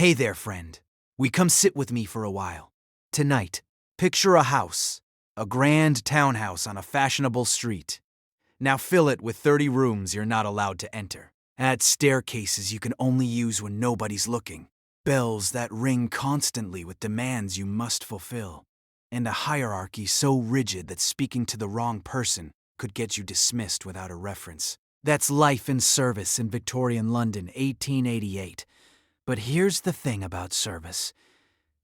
Hey there, friend. Come sit with me for a while. Tonight, picture a house, a grand townhouse on a fashionable street. Now fill it with 30 rooms you're not allowed to enter. Add staircases you can only use when nobody's looking. Bells that ring constantly with demands you must fulfill. And a hierarchy so rigid that speaking to the wrong person could get you dismissed without a reference. That's life and service in Victorian London, 1888. But here's the thing about service.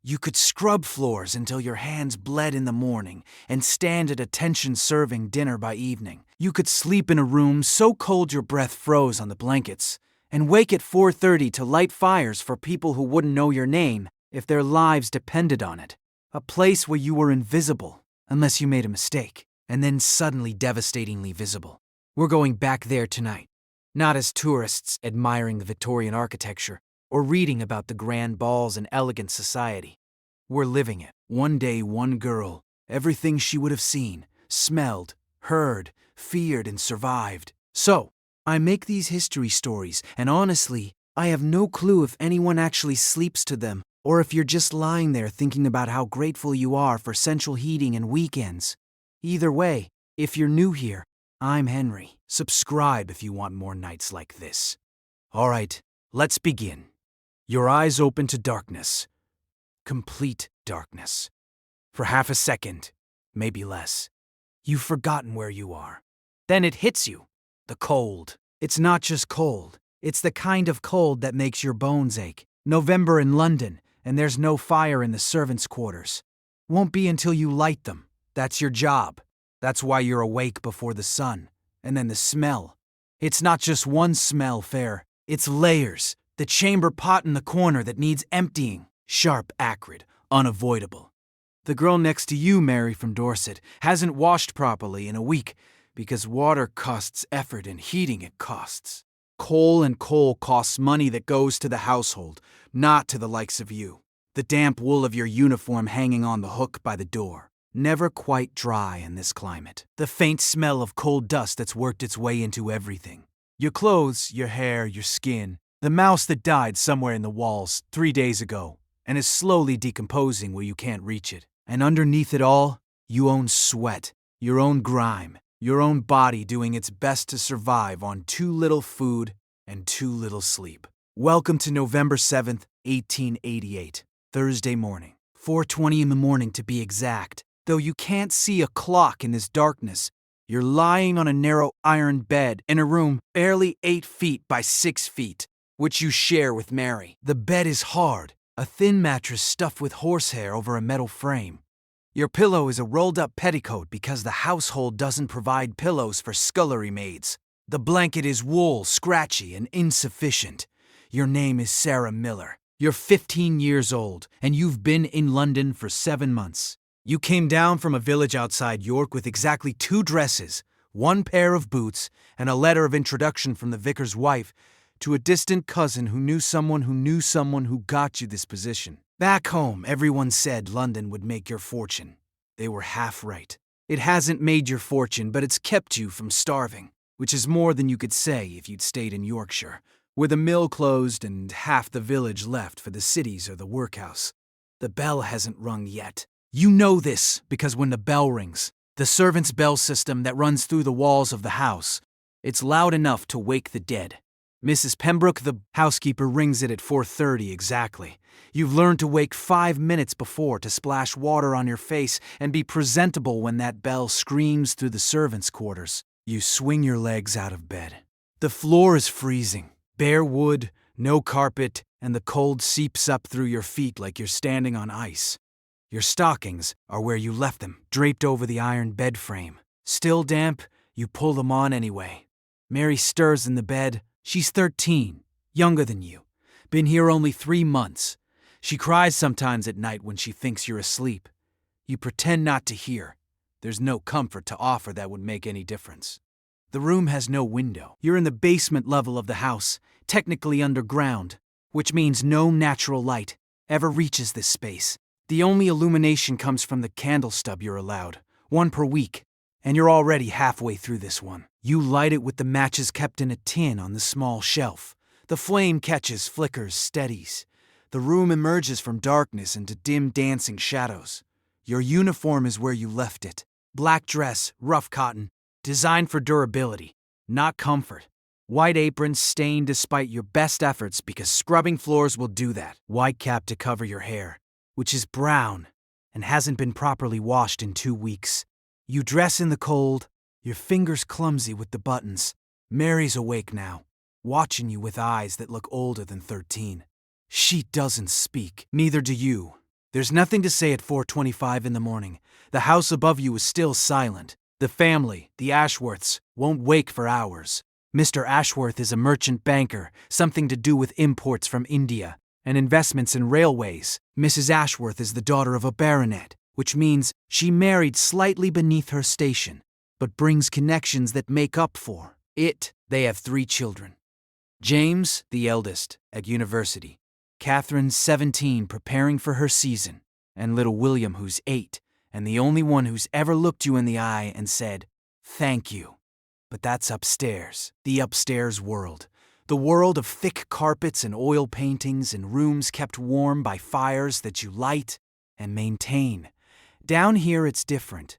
You could scrub floors until your hands bled in the morning and stand at attention serving dinner by evening. You could sleep in a room so cold your breath froze on the blankets and wake at 4:30 to light fires for people who wouldn't know your name if their lives depended on it. A place where you were invisible, unless you made a mistake, and then suddenly devastatingly visible. We're going back there tonight, not as tourists admiring the Victorian architecture or reading about the grand balls and elegant society. We're living it. One day, one girl, everything she would have seen, smelled, heard, feared, and survived. So, I make these history stories, and honestly, I have no clue if anyone actually sleeps to them, or if you're just lying there thinking about how grateful you are for central heating and weekends. Either way, if you're new here, I'm Henry. Subscribe if you want more nights like this. All right, let's begin. Your eyes open to darkness. Complete darkness. For half a second, maybe less. You've forgotten where you are. Then it hits you. The cold. It's not just cold. It's the kind of cold that makes your bones ache. November in London, and there's no fire in the servants' quarters. Won't be until you light them. That's your job. That's why you're awake before the sun. And then the smell. It's not just one smell, Fair. It's layers. The chamber pot in the corner that needs emptying. Sharp, acrid, unavoidable. The girl next to you, Mary from Dorset, hasn't washed properly in a week because water costs effort and heating it costs. Coal costs money that goes to the household, not to the likes of you. The damp wool of your uniform hanging on the hook by the door. Never quite dry in this climate. The faint smell of coal dust that's worked its way into everything. Your clothes, your hair, your skin. The mouse that died somewhere in the walls 3 days ago and is slowly decomposing where you can't reach it. And underneath it all, you own sweat, your own grime, your own body doing its best to survive on too little food and too little sleep. Welcome to November 7th, 1888, Thursday morning. 4:20 in the morning to be exact. Though you can't see a clock in this darkness, you're lying on a narrow iron bed in a room barely 8 feet by 6 feet, which you share with Mary. The bed is hard, a thin mattress stuffed with horsehair over a metal frame. Your pillow is a rolled-up petticoat because the household doesn't provide pillows for scullery maids. The blanket is wool, scratchy, and insufficient. Your name is Sarah Miller. You're 15 years old, and you've been in London for 7 months. You came down from a village outside York with exactly 2 dresses, 1 pair of boots, and a letter of introduction from the vicar's wife to a distant cousin who knew someone who got you this position. Back home, everyone said London would make your fortune. They were half right. It hasn't made your fortune, but it's kept you from starving, which is more than you could say if you'd stayed in Yorkshire, where the mill closed and half the village left for the cities or the workhouse. The bell hasn't rung yet. You know this because when the bell rings, the servants' bell system that runs through the walls of the house, it's loud enough to wake the dead. Mrs. Pembroke, the housekeeper, rings it at 4:30 exactly. You've learned to wake 5 minutes before to splash water on your face and be presentable when that bell screams through the servants' quarters. You swing your legs out of bed. The floor is freezing. Bare wood, no carpet, and the cold seeps up through your feet like you're standing on ice. Your stockings are where you left them, draped over the iron bed frame. Still damp, you pull them on anyway. Mary stirs in the bed. She's 13, younger than you. Been here only 3 months. She cries sometimes at night when she thinks you're asleep. You pretend not to hear. There's no comfort to offer that would make any difference. The room has no window. You're in the basement level of the house, technically underground, which means no natural light ever reaches this space. The only illumination comes from the candle stub you're allowed, 1 per week, and you're already halfway through this one. You light it with the matches kept in a tin on the small shelf. The flame catches, flickers, steadies. The room emerges from darkness into dim dancing shadows. Your uniform is where you left it. Black dress, rough cotton, designed for durability, not comfort. White apron stained despite your best efforts because scrubbing floors will do that. White cap to cover your hair, which is brown and hasn't been properly washed in 2 weeks. You dress in the cold, your fingers clumsy with the buttons. Mary's awake now, watching you with eyes that look older than 13. She doesn't speak, neither do you. There's nothing to say at 4:25 in the morning. The house above you is still silent. The family, the Ashworths, won't wake for hours. Mr. Ashworth is a merchant banker, something to do with imports from India, and investments in railways. Mrs. Ashworth is the daughter of a baronet, which means she married slightly beneath her station, but brings connections that make up for it. They have 3 children. James, the eldest, at university. Catherine, 17, preparing for her season, and little William, who's 8, and the only one who's ever looked you in the eye and said, "Thank you." But that's upstairs, the upstairs world. The world of thick carpets and oil paintings and rooms kept warm by fires that you light and maintain. Down here it's different.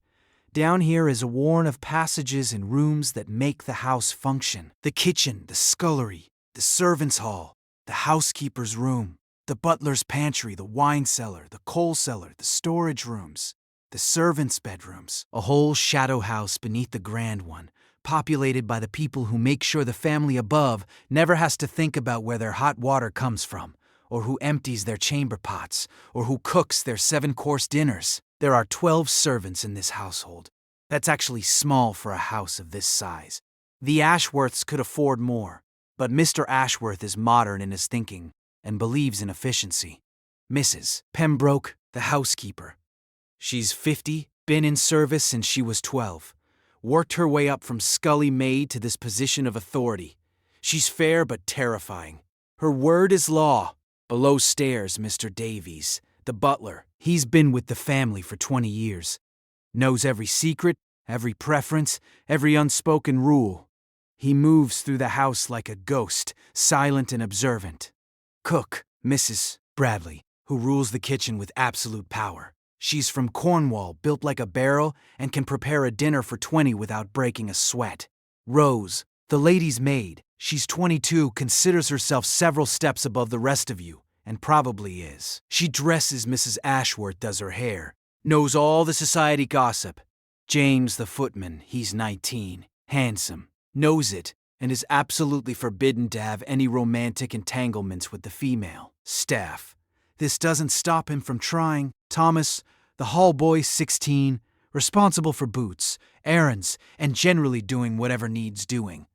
Down here is a warren of passages and rooms that make the house function. The kitchen, the scullery, the servants' hall, the housekeeper's room, the butler's pantry, the wine cellar, the coal cellar, the storage rooms, the servants' bedrooms. A whole shadow house beneath the grand one, populated by the people who make sure the family above never has to think about where their hot water comes from, or who empties their chamber pots, or who cooks their 7-course dinners. There are 12 servants in this household. That's actually small for a house of this size. The Ashworths could afford more, but Mr. Ashworth is modern in his thinking and believes in efficiency. Mrs. Pembroke, the housekeeper. She's 50, been in service since she was 12. Worked her way up from scully maid to this position of authority. She's fair but terrifying. Her word is law. Below stairs, Mr. Davies, the butler. He's been with the family for 20 years. Knows every secret, every preference, every unspoken rule. He moves through the house like a ghost, silent and observant. Cook, Mrs. Bradley, who rules the kitchen with absolute power. She's from Cornwall, built like a barrel, and can prepare a dinner for 20 without breaking a sweat. Rose, the lady's maid. She's 22, considers herself several steps above the rest of you, and probably is. She dresses Mrs. Ashworth does her hair, knows all the society gossip. James, the footman, he's 19, handsome, knows it, and is absolutely forbidden to have any romantic entanglements with the female staff. This doesn't stop him from trying. Thomas, the hall boy, 16, responsible for boots, errands, and generally doing whatever needs doing.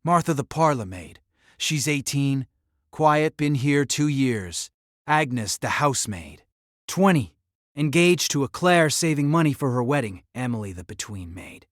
Martha, the parlor maid. She's 18, quiet, been here 2 years. Agnes, the housemaid. 20, engaged to a Claire, saving money for her wedding. Emily, the between maid.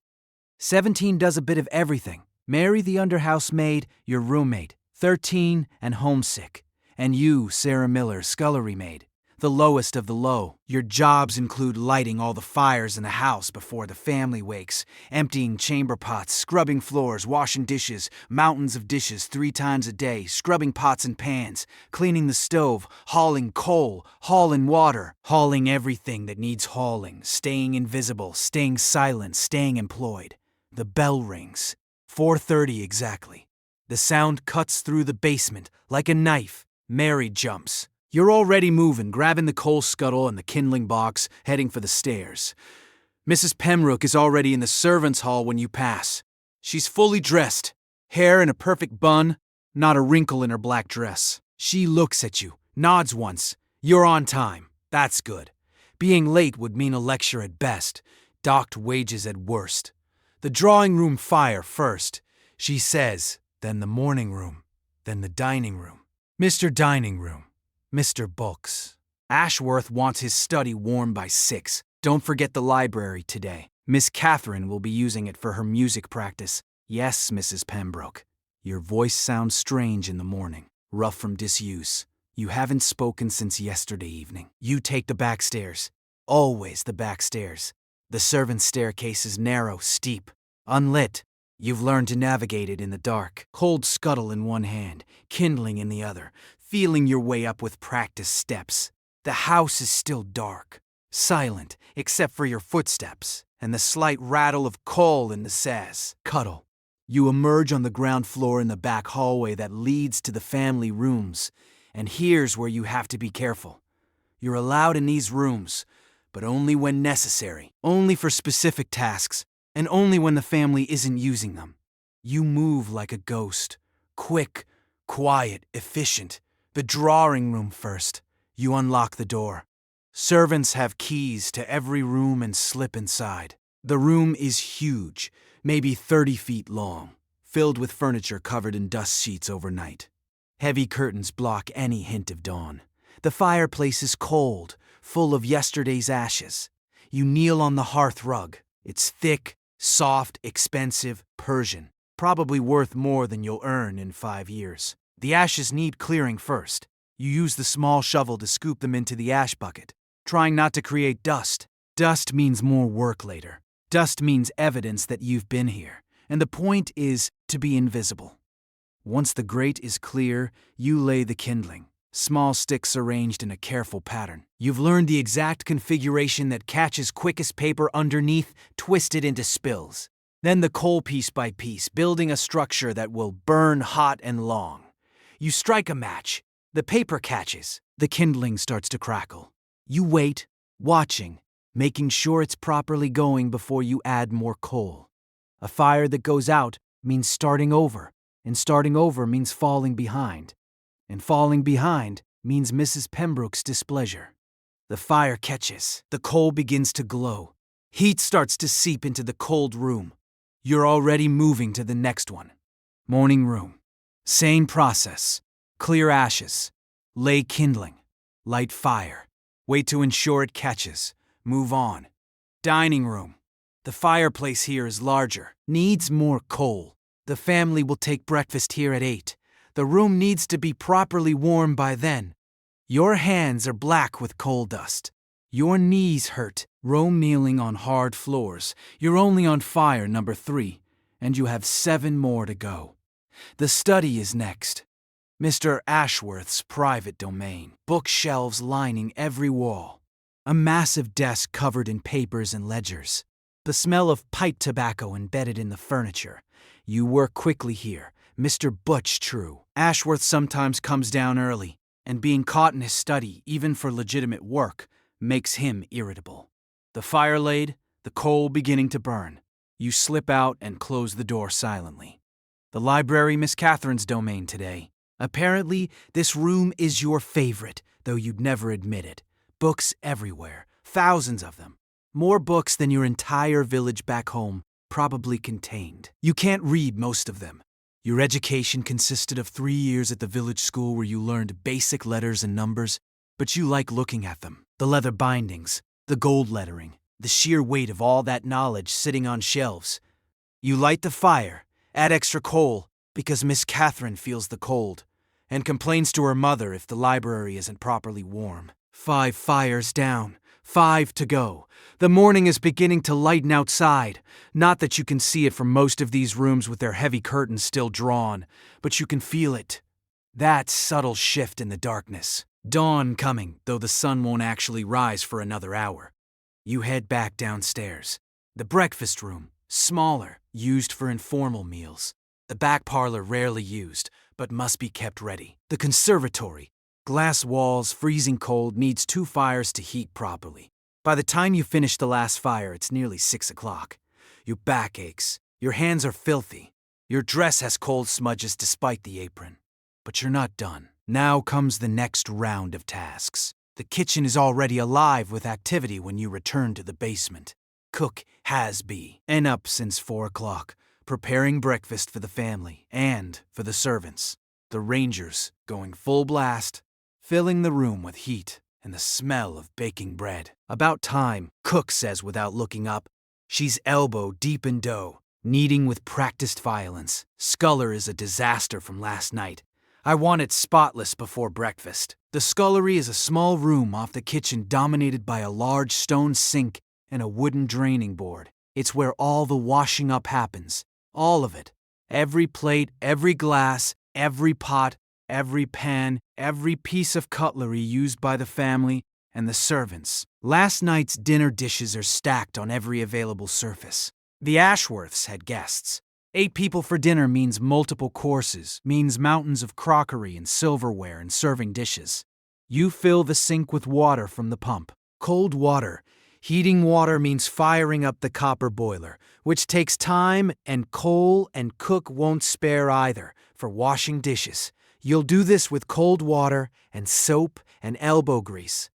17 does a bit of everything. Mary, the under housemaid, your roommate. 13, and homesick. And you, Sarah Miller, scullery maid, the lowest of the low. Your jobs include lighting all the fires in the house before the family wakes, emptying chamber pots, scrubbing floors, washing dishes, mountains of dishes 3 times a day, scrubbing pots and pans, cleaning the stove, hauling coal, hauling water, hauling everything that needs hauling, staying invisible, staying silent, staying employed. The bell rings. 4:30 exactly. The sound cuts through the basement like a knife. Mary jumps. You're already moving, grabbing the coal scuttle and the kindling box, heading for the stairs. Mrs. Pembroke is already in the servants' hall when you pass. She's fully dressed, hair in a perfect bun, not a wrinkle in her black dress. She looks at you, nods once. You're on time. That's good. Being late would mean a lecture at best, docked wages at worst. The drawing room fire first, she says, then the morning room, then the dining room. Mr. Dining Room, Mr. Books. Ashworth wants his study warm by 6. Don't forget the library today. Miss Catherine will be using it for her music practice. Yes, Mrs. Pembroke. Your voice sounds strange in the morning, rough from disuse. You haven't spoken since yesterday evening. You take the back stairs. Always the back stairs. The servants' staircase is narrow, steep, unlit. You've learned to navigate it in the dark, cold scuttle in one hand, kindling in the other, feeling your way up with practiced steps. The house is still dark, silent except for your footsteps and the slight rattle of coal in the sass. Cuddle. You emerge on the ground floor in the back hallway that leads to the family rooms, and here's where you have to be careful. You're allowed in these rooms, but only when necessary, only for specific tasks, and only when the family isn't using them. You move like a ghost, quick, quiet, efficient. The drawing room first. You unlock the door. Servants have keys to every room and slip inside. The room is huge, maybe 30 feet long, filled with furniture covered in dust sheets overnight. Heavy curtains block any hint of dawn. The fireplace is cold, full of yesterday's ashes. You kneel on the hearth rug. It's thick, soft, expensive, Persian, probably worth more than you'll earn in 5 years. The ashes need clearing first. You use the small shovel to scoop them into the ash bucket, trying not to create dust. Dust means more work later. Dust means evidence that you've been here, and the point is to be invisible. Once the grate is clear, you lay the kindling, small sticks arranged in a careful pattern. You've learned the exact configuration that catches quickest paper underneath, twisted into spills. Then the coal piece by piece, building a structure that will burn hot and long. You strike a match. The paper catches. The kindling starts to crackle. You wait, watching, making sure it's properly going before you add more coal. A fire that goes out means starting over, and starting over means falling behind. And falling behind means Mrs. Pembroke's displeasure. The fire catches. The coal begins to glow. Heat starts to seep into the cold room. You're already moving to the next one. Morning room. Same process. Clear ashes. Lay kindling. Light fire. Wait to ensure it catches. Move on. Dining room. The fireplace here is larger. Needs more coal. The family will take breakfast here at 8. The room needs to be properly warm by then. Your hands are black with coal dust. Your knees hurt. Roam kneeling on hard floors. You're only on fire number 3, and you have 7 more to go. The study is next. Mr. Ashworth's private domain. Bookshelves lining every wall. A massive desk covered in papers and ledgers. The smell of pipe tobacco embedded in the furniture. You work quickly here. Mr. Butch True. Ashworth sometimes comes down early, and being caught in his study, even for legitimate work, makes him irritable. The fire laid, the coal beginning to burn. You slip out and close the door silently. The library, Miss Catherine's domain today. Apparently, this room is your favorite, though you'd never admit it. Books everywhere, thousands of them. More books than your entire village back home probably contained. You can't read most of them. Your education consisted of 3 years at the village school where you learned basic letters and numbers, but you like looking at them. The leather bindings, the gold lettering, the sheer weight of all that knowledge sitting on shelves. You light the fire, add extra coal, because Miss Catherine feels the cold, and complains to her mother if the library isn't properly warm. 5 fires down, 5 to go. The morning is beginning to lighten outside. Not that you can see it from most of these rooms with their heavy curtains still drawn, but you can feel it. That subtle shift in the darkness. Dawn coming, though the sun won't actually rise for another hour. You head back downstairs. The breakfast room, smaller, used for informal meals. The back parlor rarely used, but must be kept ready. The conservatory, glass walls, freezing cold, needs 2 fires to heat properly. By the time you finish the last fire, it's nearly 6 o'clock. Your back aches. Your hands are filthy. Your dress has cold smudges despite the apron. But you're not done. Now comes the next round of tasks. The kitchen is already alive with activity when you return to the basement. Cook has been up since 4 o'clock, preparing breakfast for the family and for the servants. The Rangers going full blast, filling the room with heat and the smell of baking bread. About time, Cook says without looking up. She's elbow deep in dough, kneading with practiced violence. Sculler is a disaster from last night. I want it spotless before breakfast. The scullery is a small room off the kitchen dominated by a large stone sink and a wooden draining board. It's where all the washing up happens, All of it. Every plate, every glass, every pot, every pan, every piece of cutlery used by the family and the servants. Last night's dinner dishes are stacked on every available surface. The Ashworths had guests. 8 people for dinner means multiple courses, means mountains of crockery and silverware and serving dishes. You fill the sink with water from the pump. Cold water. Heating water means firing up the copper boiler, which takes time, and coal and cook won't spare either for washing dishes. You'll do this with cold water and soap and elbow grease.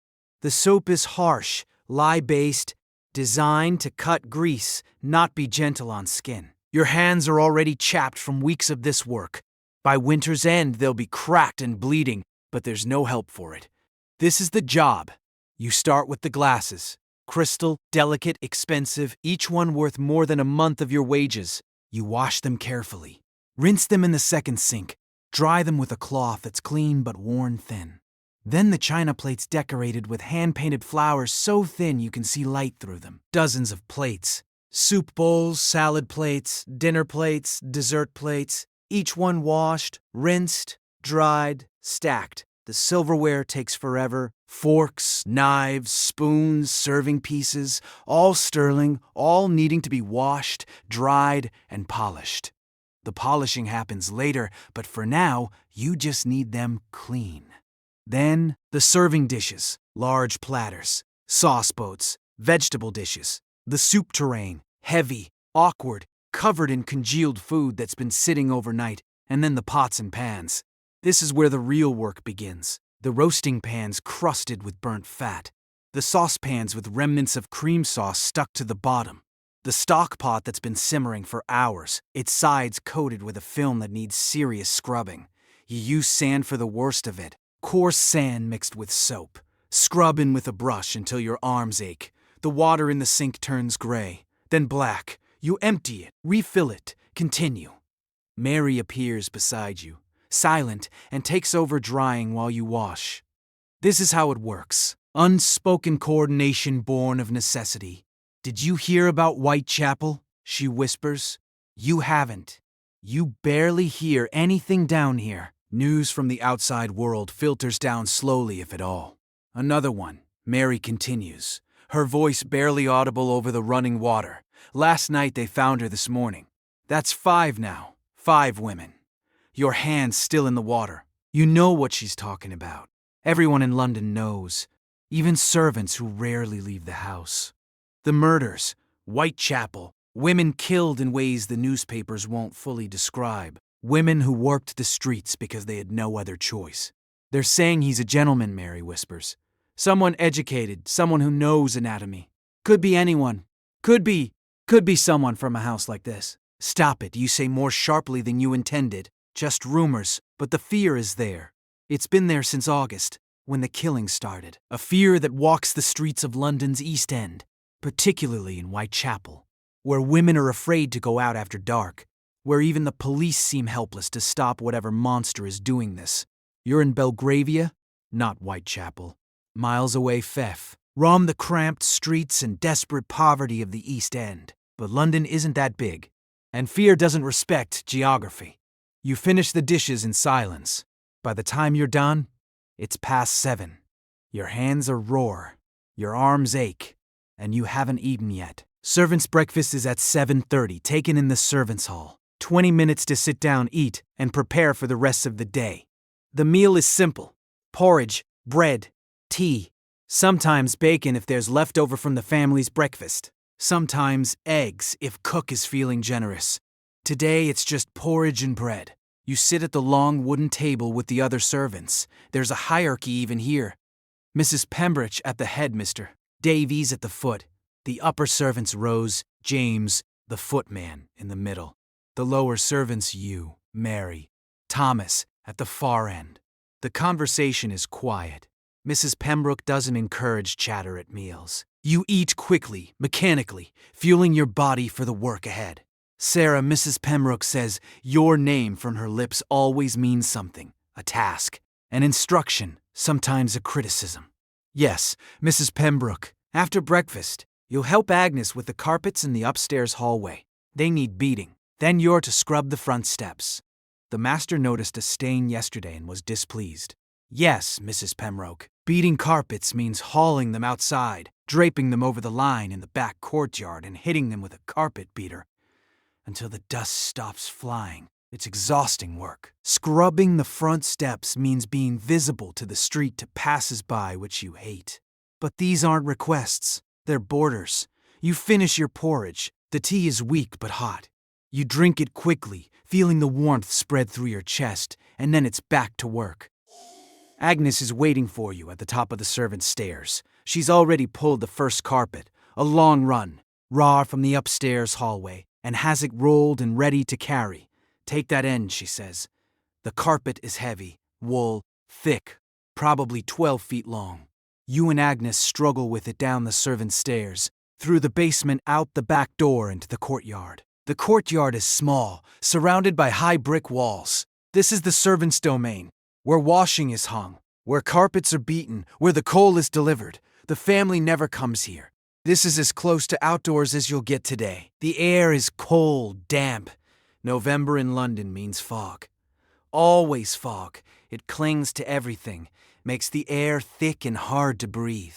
The soap is harsh, lye-based, designed to cut grease, not be gentle on skin. Your hands are already chapped from weeks of this work. By winter's end, they'll be cracked and bleeding, but there's no help for it. This is the job. You start with the glasses. Crystal, delicate, expensive, each one worth more than a month of your wages. You wash them carefully. Rinse them in the second sink. Dry them with a cloth that's clean but worn thin. Then the china plates decorated with hand-painted flowers so thin you can see light through them. Dozens of plates. Soup bowls, salad plates, dinner plates, dessert plates. Each one washed, rinsed, dried, stacked. The silverware takes forever. Forks, knives, spoons, serving pieces, all sterling, all needing to be washed, dried, and polished. The polishing happens later, but for now, you just need them clean. Then, the serving dishes, large platters, sauce boats, vegetable dishes, the soup tureen, heavy, awkward, covered in congealed food that's been sitting overnight, and then the pots and pans. This is where the real work begins. The roasting pans crusted with burnt fat. The saucepans with remnants of cream sauce stuck to the bottom. The stock pot that's been simmering for hours, its sides coated with a film that needs serious scrubbing. You use sand for the worst of it. Coarse sand mixed with soap. Scrub in with a brush until your arms ache. The water in the sink turns gray, then black. You empty it, refill it, continue. Mary appears beside you, silent, and takes over drying while you wash. This is how it works. Unspoken coordination born of necessity. Did you hear about Whitechapel? She whispers. You haven't. You barely hear anything down here. News from the outside world filters down slowly, if at all. Another one. Mary continues, her voice barely audible over the running water. Last night they found her this morning. That's 5 now. 5 women. Your hands still in the water. You know what she's talking about. Everyone in London knows. Even servants who rarely leave the house. The murders, Whitechapel, women killed in ways the newspapers won't fully describe. Women who worked the streets because they had no other choice. They're saying he's a gentleman, Mary whispers. Someone educated, someone who knows anatomy. Could be anyone. Could be someone from a house like this. Stop it, you say more sharply than you intended. Just rumors, but the fear is there. It's been there since August, when the killing started. A fear that walks the streets of London's East End, particularly in Whitechapel, where women are afraid to go out after dark, where even the police seem helpless to stop whatever monster is doing this. You're in Belgravia, not Whitechapel. Miles away, Fef. Roam the cramped streets and desperate poverty of the East End. But London isn't that big, and fear doesn't respect geography. You finish the dishes in silence. By the time you're done, it's past 7. Your hands are raw, your arms ache, and you haven't eaten yet. Servants' breakfast is at 7:30, taken in the servants' hall. 20 minutes to sit down, eat, and prepare for the rest of the day. The meal is simple. Porridge, bread, tea, sometimes bacon if there's leftover from the family's breakfast. Sometimes eggs if cook is feeling generous. Today it's just porridge and bread. You sit at the long wooden table with the other servants. There's a hierarchy even here. Mrs. Pembroke at the head, Mr. Davies at the foot. The upper servants Rose, James, the footman, in the middle. The lower servants you, Mary, Thomas, at the far end. The conversation is quiet. Mrs. Pembroke doesn't encourage chatter at meals. You eat quickly, mechanically, fueling your body for the work ahead. Sarah, Mrs. Pembroke says your name from her lips always means something, a task, an instruction, sometimes a criticism. Yes, Mrs. Pembroke, after breakfast, you'll help Agnes with the carpets in the upstairs hallway. They need beating. Then you're to scrub the front steps. The master noticed a stain yesterday and was displeased. Yes, Mrs. Pembroke, beating carpets means hauling them outside, draping them over the line in the back courtyard and hitting them with a carpet beater until the dust stops flying. It's exhausting work. Scrubbing the front steps means being visible to the street to passers-by, which you hate. But these aren't requests, they're borders. You finish your porridge. The tea is weak but hot. You drink it quickly, feeling the warmth spread through your chest, and then it's back to work. Agnes is waiting for you at the top of the servants' stairs. She's already pulled the first carpet, a long run, raw from the upstairs hallway, and has it rolled and ready to carry. Take that end, she says. The carpet is heavy, wool, thick, probably 12 feet long. You and Agnes struggle with it down the servants' stairs, through the basement, out the back door into the courtyard. The courtyard is small, surrounded by high brick walls. This is the servants' domain, where washing is hung, where carpets are beaten, where the coal is delivered. The family never comes here. This is as close to outdoors as you'll get today. The air is cold, damp. November in London means fog. Always fog. It clings to everything, makes the air thick and hard to breathe.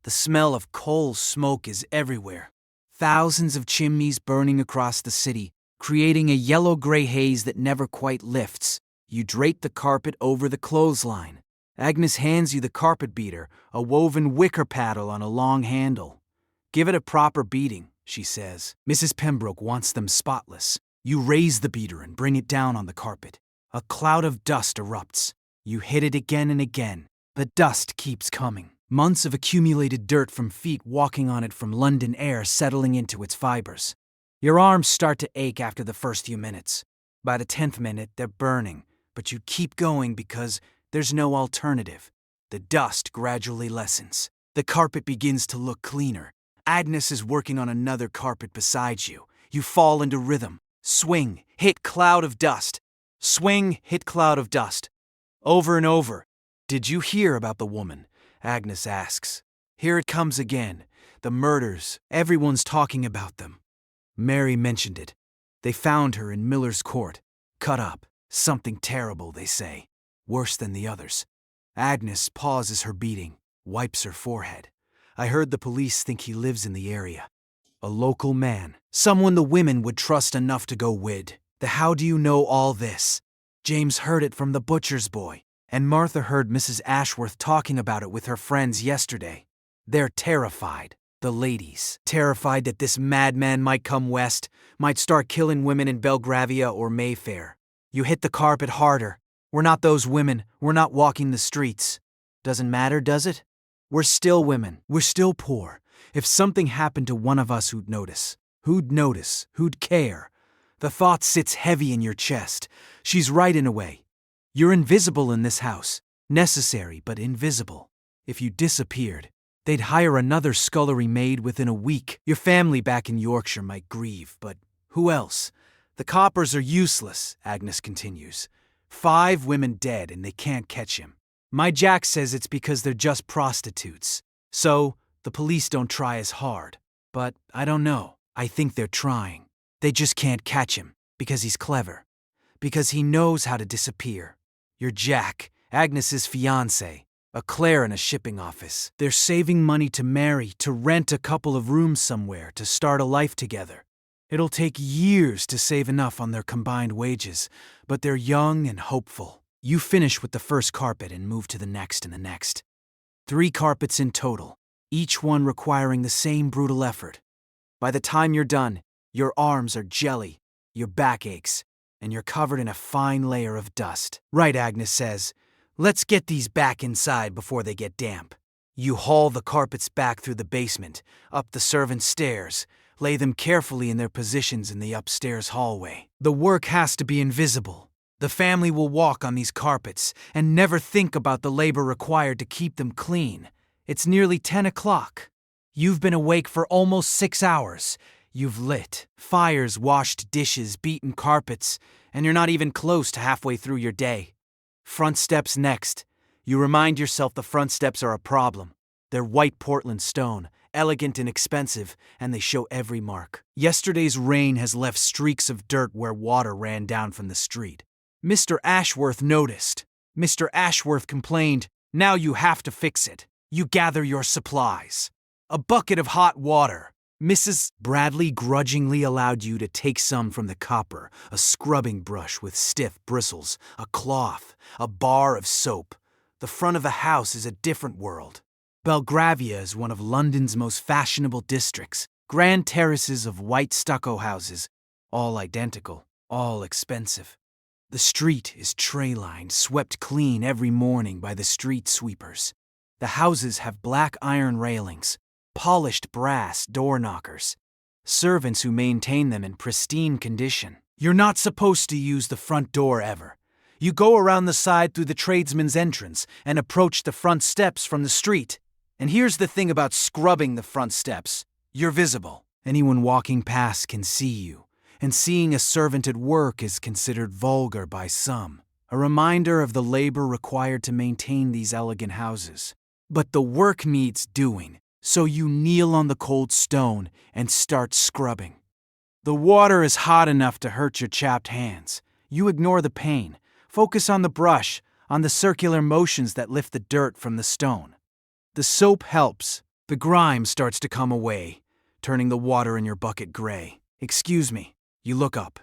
The smell of coal smoke is everywhere. Thousands of chimneys burning across the city, creating a yellow-gray haze that never quite lifts. You drape the carpet over the clothesline. Agnes hands you the carpet beater, a woven wicker paddle on a long handle. Give it a proper beating, she says. Mrs. Pembroke wants them spotless. You raise the beater and bring it down on the carpet. A cloud of dust erupts. You hit it again and again. The dust keeps coming. Months of accumulated dirt from feet walking on it from London air settling into its fibers. Your arms start to ache after the first few minutes. By the 10th minute, they're burning, but you keep going because there's no alternative. The dust gradually lessens. The carpet begins to look cleaner. Agnes is working on another carpet beside you. You fall into rhythm. Swing, hit cloud of dust. Swing, hit cloud of dust. Over and over. Did you hear about the woman? Agnes asks. Here it comes again. The murders. Everyone's talking about them. Mary mentioned it. They found her in Miller's Court. Cut up. Something terrible, they say. Worse than the others. Agnes pauses her beating, wipes her forehead. I heard the police think he lives in the area. A local man. Someone the women would trust enough to go with. The how do you know all this? James heard it from the butcher's boy. And Martha heard Mrs. Ashworth talking about it with her friends yesterday. They're terrified, the ladies. Terrified that this madman might come west, might start killing women in Belgravia or Mayfair. You hit the carpet harder. We're not those women. We're not walking the streets. Doesn't matter, does it? We're still women. We're still poor. If something happened to one of us, who'd notice? Who'd notice? Who'd care? The thought sits heavy in your chest. She's right in a way. You're invisible in this house. Necessary, but invisible. If you disappeared, they'd hire another scullery maid within a week. Your family back in Yorkshire might grieve, but who else? The coppers are useless, Agnes continues. 5 women dead and they can't catch him. My Jack says it's because they're just prostitutes. So, the police don't try as hard. But I don't know. I think they're trying. They just can't catch him, because he's clever. Because he knows how to disappear. You're Jack, Agnes's fiancé, a clerk in a shipping office. They're saving money to marry, to rent a couple of rooms somewhere, to start a life together. It'll take years to save enough on their combined wages, but they're young and hopeful. You finish with the first carpet and move to the next and the next. 3 carpets in total, each one requiring the same brutal effort. By the time you're done, your arms are jelly, your back aches, and you're covered in a fine layer of dust. Right, Agnes says. Let's get these back inside before they get damp. You haul the carpets back through the basement, up the servants' stairs, lay them carefully in their positions in the upstairs hallway. The work has to be invisible. The family will walk on these carpets and never think about the labor required to keep them clean. It's nearly 10 o'clock. You've been awake for almost 6 hours. You've lit fires, washed dishes, beaten carpets, and you're not even close to halfway through your day. Front steps next. You remind yourself the front steps are a problem. They're white Portland stone, elegant and expensive, and they show every mark. Yesterday's rain has left streaks of dirt where water ran down from the street. Mr. Ashworth noticed. Mr. Ashworth complained, "Now you have to fix it. You gather your supplies. A bucket of hot water." Mrs. Bradley grudgingly allowed you to take some from the copper, a scrubbing brush with stiff bristles, a cloth, a bar of soap. The front of the house is a different world. Belgravia is one of London's most fashionable districts. Grand terraces of white stucco houses, all identical, all expensive. The street is tree-lined, swept clean every morning by the street sweepers. The houses have black iron railings, polished brass door knockers, servants who maintain them in pristine condition. You're not supposed to use the front door ever. You go around the side through the tradesman's entrance and approach the front steps from the street. And here's the thing about scrubbing the front steps. You're visible. Anyone walking past can see you, and seeing a servant at work is considered vulgar by some, a reminder of the labor required to maintain these elegant houses. But the work needs doing. So you kneel on the cold stone and start scrubbing. The water is hot enough to hurt your chapped hands. You ignore the pain. Focus on the brush, on the circular motions that lift the dirt from the stone. The soap helps. The grime starts to come away, turning the water in your bucket gray. "Excuse me." You look up.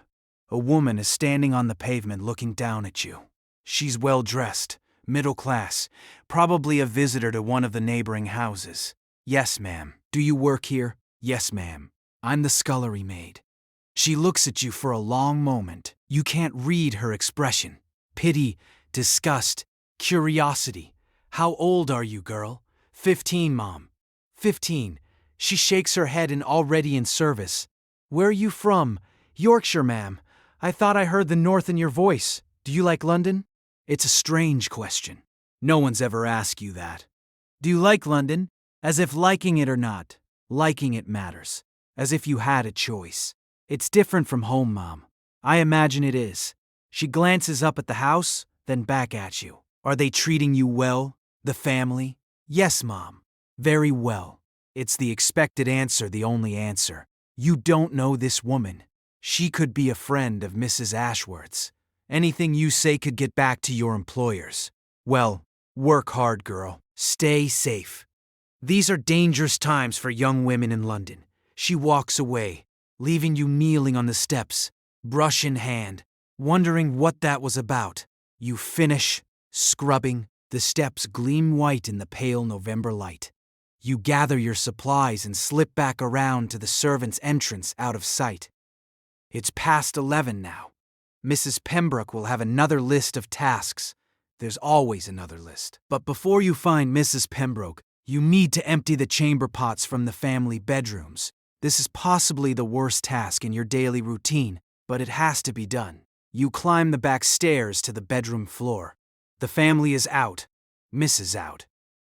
A woman is standing on the pavement looking down at you. She's well-dressed, middle class, probably a visitor to one of the neighboring houses. "Yes, ma'am." "Do you work here?" "Yes, ma'am. I'm the scullery maid." She looks at you for a long moment. You can't read her expression. Pity, disgust, curiosity. "How old are you, girl?" 15, Mom." 15. She shakes her head and already in service. "Where are you from?" "Yorkshire, ma'am. I thought I heard the north in your voice. Do you like London?" It's a strange question. No one's ever asked you that. Do you like London? As if liking it or not, liking it matters. As if you had a choice. "It's different from home, Mom." "I imagine it is." She glances up at the house, then back at you. "Are they treating you well? The family?" "Yes, Mom. Very well." It's the expected answer, the only answer. You don't know this woman. She could be a friend of Mrs. Ashworth's. Anything you say could get back to your employers. Well, work hard, girl. Stay safe. These are dangerous times for young women in London. She walks away, leaving you kneeling on the steps, brush in hand, wondering what that was about. You finish, scrubbing. The steps gleam white in the pale November light. You gather your supplies and slip back around to the servants' entrance out of sight. It's past 11 now. Mrs. Pembroke will have another list of tasks. There's always another list. But before you find Mrs. Pembroke, you need to empty the chamber pots from the family bedrooms. This is possibly the worst task in your daily routine, but it has to be done. You climb the back stairs to the bedroom floor. The family is out. Mrs. out.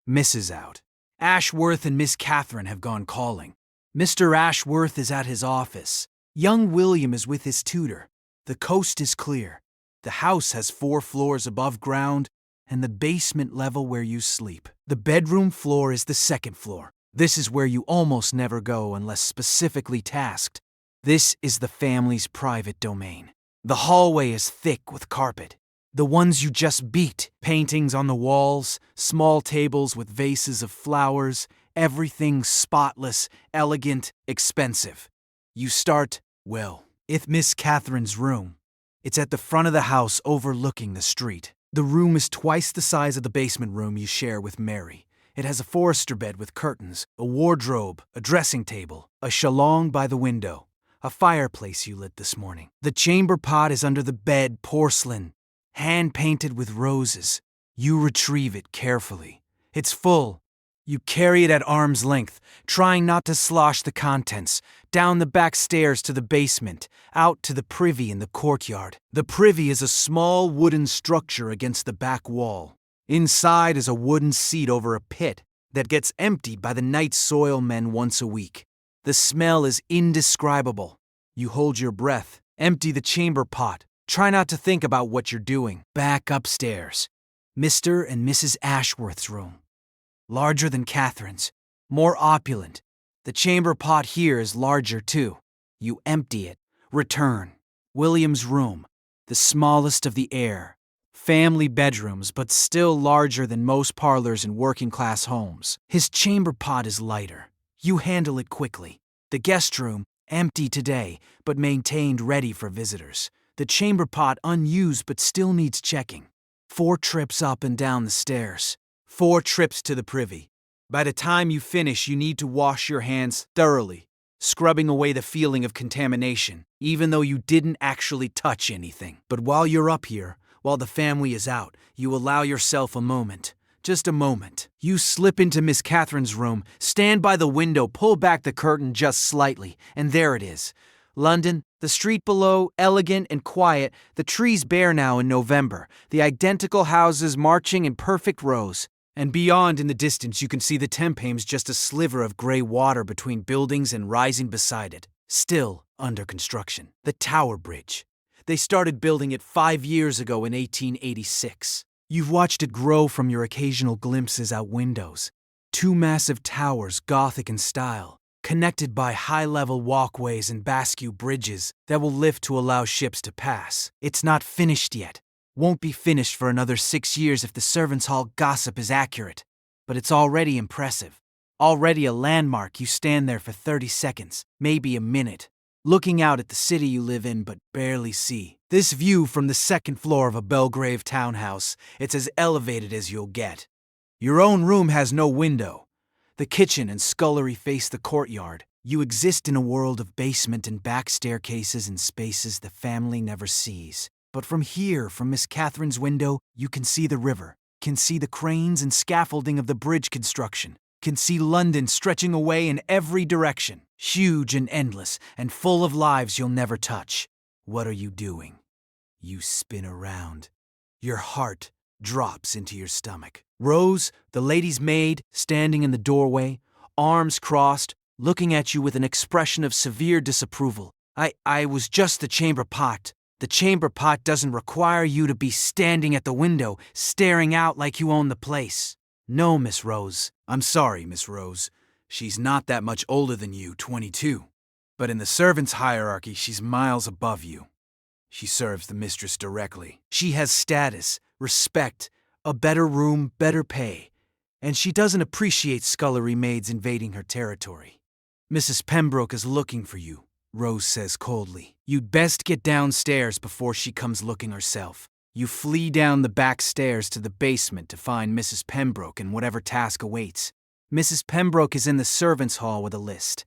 Mrs. out. Ashworth and Miss Catherine have gone calling. Mr. Ashworth is at his office. Young William is with his tutor. The coast is clear. The house has 4 floors above ground and the basement level where you sleep. The bedroom floor is the 2nd floor. This is where you almost never go unless specifically tasked. This is the family's private domain. The hallway is thick with carpet. The ones you just beat. Paintings on the walls, small tables with vases of flowers, everything spotless, elegant, expensive. You start, well, it's Miss Catherine's room. It's at the front of the house overlooking the street. The room is twice the size of the basement room you share with Mary. It has a Forester bed with curtains, a wardrobe, a dressing table, a shallong by the window, a fireplace you lit this morning. The chamber pot is under the bed, porcelain, hand-painted with roses. You retrieve it carefully. It's full. You carry it at arm's length, trying not to slosh the contents, down the back stairs to the basement, out to the privy in the courtyard. The privy is a small wooden structure against the back wall. Inside is a wooden seat over a pit that gets emptied by the night soil men once a week. The smell is indescribable. You hold your breath, empty the chamber pot, try not to think about what you're doing. Back upstairs. Mr. and Mrs. Ashworth's room. Larger than Catherine's, more opulent, The chamber pot here is larger too. You empty it. Return. William's room. The smallest of the heir. Family bedrooms, but still larger than most parlors in working-class homes. His chamber pot is lighter. You handle it quickly. The guest room, empty today, but maintained ready for visitors. The chamber pot unused but still needs checking. 4 trips up and down the stairs. 4 trips to the privy. By the time you finish, you need to wash your hands thoroughly, scrubbing away the feeling of contamination, even though you didn't actually touch anything. But while you're up here, while the family is out, you allow yourself a moment. Just a moment. You slip into Miss Catherine's room, stand by the window, pull back the curtain just slightly, and there it is. London, the street below, elegant and quiet, the trees bare now in November, the identical houses marching in perfect rows. And beyond in the distance you can see the Thames, just a sliver of grey water between buildings and rising beside it. Still under construction. The Tower Bridge. They started building it 5 years ago in 1886. You've watched it grow from your occasional glimpses out windows. 2 massive towers, Gothic in style, connected by high-level walkways and bascue bridges that will lift to allow ships to pass. It's not finished yet. Won't be finished for another 6 years if the servants' hall gossip is accurate. But it's already impressive. Already a landmark. You stand there for 30 seconds, maybe a minute, looking out at the city you live in but barely see. This view from the 2nd floor of a Belgrave townhouse, it's as elevated as you'll get. Your own room has no window. The kitchen and scullery face the courtyard. You exist in a world of basement and back staircases and spaces the family never sees. But from here, from Miss Catherine's window, you can see the river, can see the cranes and scaffolding of the bridge construction, can see London stretching away in every direction, huge and endless, and full of lives you'll never touch. What are you doing? You spin around. Your heart drops into your stomach. Rose, the lady's maid, standing in the doorway, arms crossed, looking at you with an expression of severe disapproval. I was just the chamber pot. The chamber pot doesn't require you to be standing at the window, staring out like you own the place. No, Miss Rose. I'm sorry, Miss Rose. She's not that much older than you, 22. But in the servants' hierarchy, she's miles above you. She serves the mistress directly. She has status, respect, a better room, better pay. And she doesn't appreciate scullery maids invading her territory. Mrs. Pembroke is looking for you, Rose says coldly. You'd best get downstairs before she comes looking herself. You flee down the back stairs to the basement to find Mrs. Pembroke and whatever task awaits. Mrs. Pembroke is in the servants' hall with a list.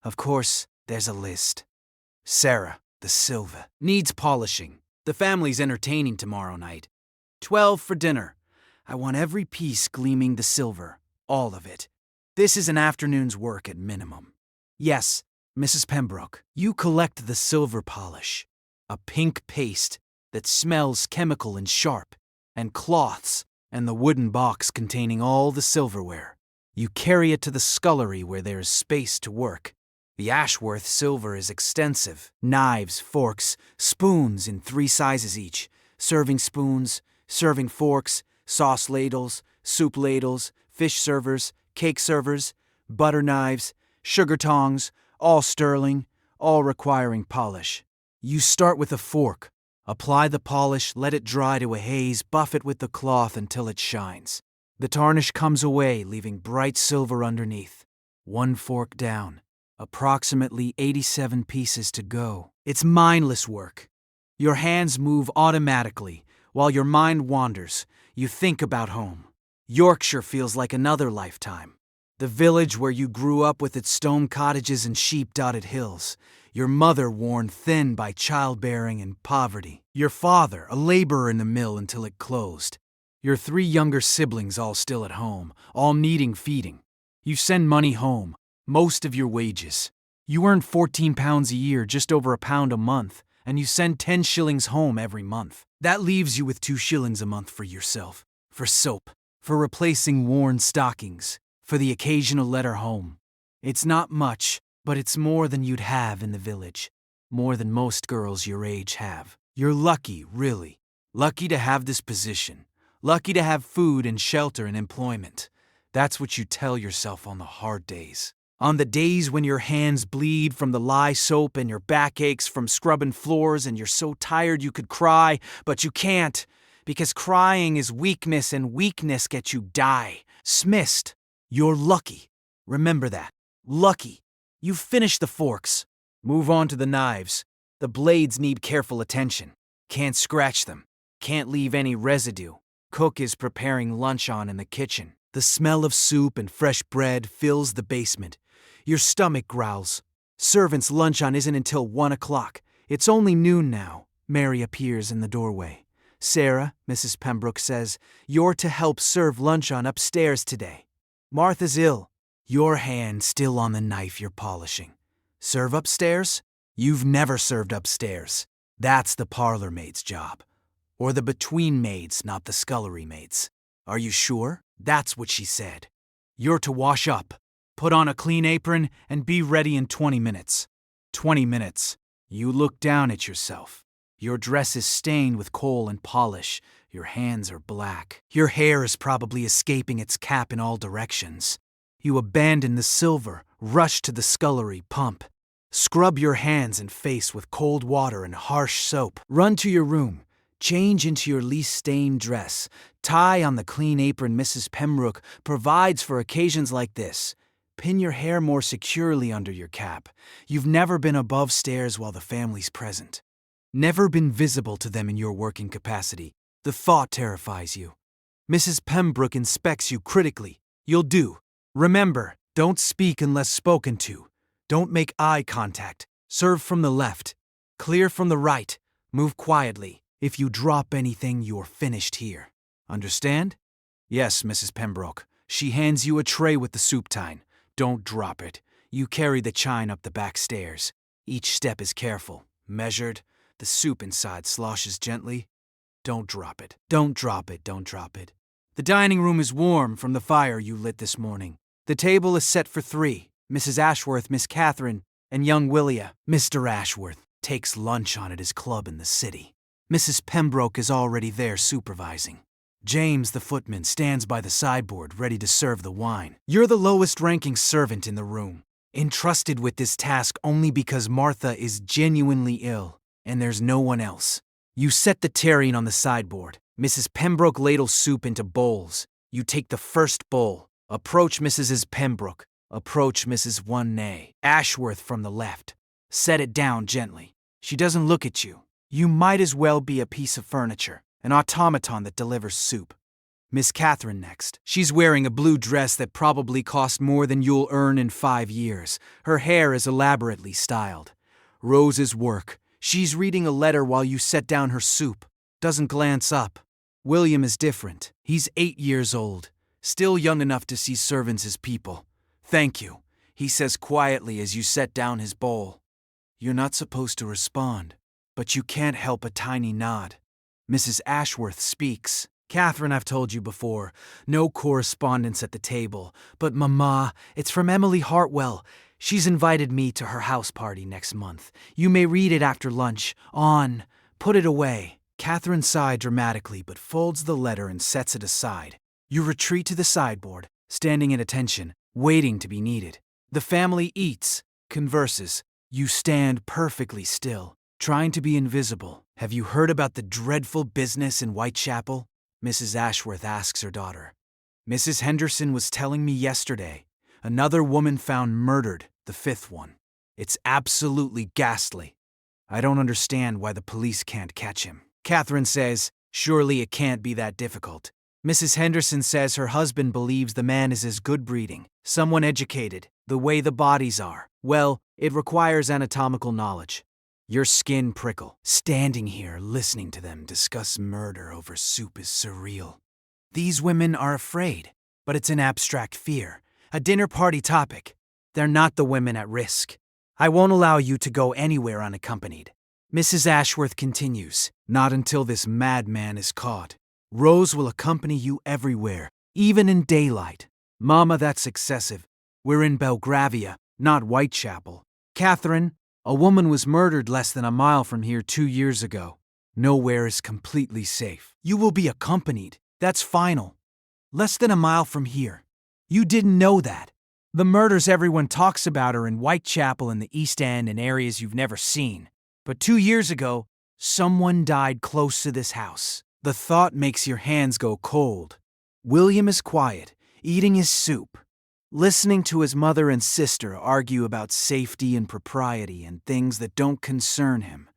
Of course, there's a list. Sarah, the silver, needs polishing. The family's entertaining tomorrow night. 12 for dinner. I want every piece gleaming the silver, all of it. This is an afternoon's work at minimum. Yes, Mrs. Pembroke, you collect the silver polish, a pink paste that smells chemical and sharp, and cloths, and the wooden box containing all the silverware. You carry it to the scullery where there is space to work. The Ashworth silver is extensive. Knives, forks, spoons in 3 sizes each. Serving spoons, serving forks, sauce ladles, soup ladles, fish servers, cake servers, butter knives, sugar tongs, all sterling, all requiring polish. You start with a fork. Apply the polish, let it dry to a haze, buff it with the cloth until it shines. The tarnish comes away, leaving bright silver underneath. 1 fork down. Approximately 87 pieces to go. It's mindless work. Your hands move automatically, while your mind wanders. You think about home. Yorkshire feels like another lifetime. The village where you grew up with its stone cottages and sheep-dotted hills. Your mother worn thin by childbearing and poverty. Your father, a laborer in the mill until it closed. Your 3 younger siblings all still at home, all needing feeding. You send money home, most of your wages. You earn £14 a year, just over £1 a month, and you send 10 shillings home every month. That leaves you with 2 shillings a month for yourself, for soap, for replacing worn stockings, for the occasional letter home. It's not much, but it's more than you'd have in the village. More than most girls your age have. You're lucky, really. Lucky to have this position. Lucky to have food and shelter and employment. That's what you tell yourself on the hard days. On the days when your hands bleed from the lye soap and your back aches from scrubbing floors and you're so tired you could cry, but you can't, because crying is weakness and weakness gets you dismissed. You're lucky. Remember that. Lucky. You've finished the forks. Move on to the knives. The blades need careful attention. Can't scratch them. Can't leave any residue. Cook is preparing lunch in the kitchen. The smell of soup and fresh bread fills the basement. Your stomach growls. Servant's lunch isn't until 1 o'clock. It's only noon now. Mary appears in the doorway. Sarah, Mrs. Pembroke says, you're to help serve lunch upstairs today. Martha's ill. Your hand still on the knife you're polishing. Serve upstairs? You've never served upstairs. That's the parlor maid's job. Or the between maids, not the scullery maids. Are you sure? That's what she said. You're to wash up, put on a clean apron, and be ready in 20 minutes. 20 minutes. You look down at yourself. Your dress is stained with coal and polish. Your hands are black. Your hair is probably escaping its cap in all directions. You abandon the silver, rush to the scullery pump. Scrub your hands and face with cold water and harsh soap. Run to your room. Change into your least stained dress. Tie on the clean apron Mrs. Pembroke provides for occasions like this. Pin your hair more securely under your cap. You've never been above stairs while the family's present. Never been visible to them in your working capacity. The thought terrifies you. Mrs. Pembroke inspects you critically. You'll do. Remember, don't speak unless spoken to. Don't make eye contact. Serve from the left. Clear from the right. Move quietly. If you drop anything, you're finished here. Understand? Yes, Mrs. Pembroke. She hands you a tray with the soup tine. Don't drop it. You carry the chine up the back stairs. Each step is careful, measured. The soup inside sloshes gently. Don't drop it. Don't drop it. Don't drop it. The dining room is warm from the fire you lit this morning. The table is set for 3. Mrs. Ashworth, Miss Catherine, and young Willia. Mr. Ashworth takes lunch at his club in the city. Mrs. Pembroke is already there supervising. James, the footman, stands by the sideboard ready to serve the wine. You're the lowest-ranking servant in the room, entrusted with this task only because Martha is genuinely ill, and there's no one else. You set the terrine on the sideboard. Mrs. Pembroke ladles soup into bowls. You take the first bowl. Approach Mrs. Pembroke. Approach Mrs. Ashworth from the left. Set it down gently. She doesn't look at you. You might as well be a piece of furniture, an automaton that delivers soup. Miss Catherine next. She's wearing a blue dress that probably cost more than you'll earn in 5 years. Her hair is elaborately styled. Rose's work. She's reading a letter while you set down her soup. Doesn't glance up. William is different. He's 8 years old. Still young enough to see servants as people. Thank you, he says quietly as you set down his bowl. You're not supposed to respond, but you can't help a tiny nod. Mrs. Ashworth speaks. Catherine, I've told you before, no correspondence at the table. But Mama, it's from Emily Hartwell. She's invited me to her house party next month. You may read it after lunch. Put it away. Catherine sighed dramatically but folds the letter and sets it aside. You retreat to the sideboard, standing at attention, waiting to be needed. The family eats, converses. You stand perfectly still, trying to be invisible. Have you heard about the dreadful business in Whitechapel? Mrs. Ashworth asks her daughter. Mrs. Henderson was telling me yesterday. Another woman found murdered, the 5th one. It's absolutely ghastly. I don't understand why the police can't catch him. Catherine says, surely it can't be that difficult. Mrs. Henderson says her husband believes the man is as good breeding, someone educated, the way the bodies are. Well, it requires anatomical knowledge. Your skin prickle. Standing here listening to them discuss murder over soup is surreal. These women are afraid, but it's an abstract fear, a dinner party topic. They're not the women at risk. I won't allow you to go anywhere unaccompanied. Mrs. Ashworth continues, not until this madman is caught. Rose will accompany you everywhere, even in daylight. Mama, that's excessive. We're in Belgravia, not Whitechapel. Catherine, a woman was murdered less than a mile from here 2 years ago. Nowhere is completely safe. You will be accompanied. That's final. Less than a mile from here. You didn't know that. The murders everyone talks about are in Whitechapel and the East End and areas you've never seen. But 2 years ago, someone died close to this house. The thought makes your hands go cold. William is quiet, eating his soup, listening to his mother and sister argue about safety and propriety and things that don't concern him.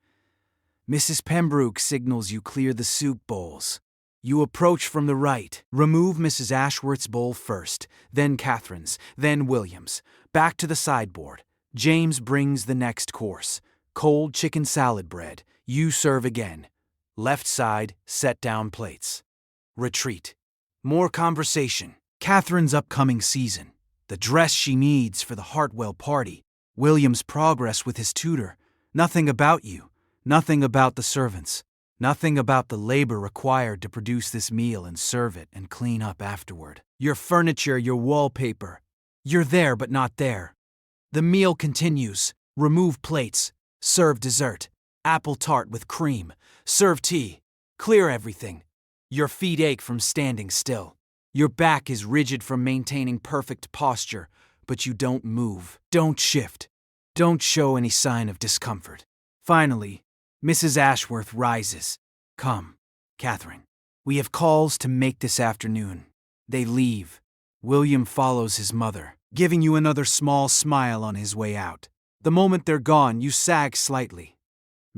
Mrs. Pembroke signals you clear the soup bowls. You approach from the right. Remove Mrs. Ashworth's bowl first, then Catherine's, then William's. Back to the sideboard. James brings the next course. Cold chicken salad bread. You serve again. Left side, set down plates. Retreat. More conversation. Catherine's upcoming season. The dress she needs for the Hartwell party. William's progress with his tutor. Nothing about you. Nothing about the servants. Nothing about the labor required to produce this meal and serve it and clean up afterward. Your furniture, your wallpaper. You're there but not there. The meal continues. Remove plates. Serve dessert. Apple tart with cream. Serve tea. Clear everything. Your feet ache from standing still. Your back is rigid from maintaining perfect posture, but you don't move. Don't shift. Don't show any sign of discomfort. Finally, Mrs. Ashworth rises. Come, Catherine. We have calls to make this afternoon. They leave. William follows his mother, giving you another small smile on his way out. The moment they're gone, you sag slightly.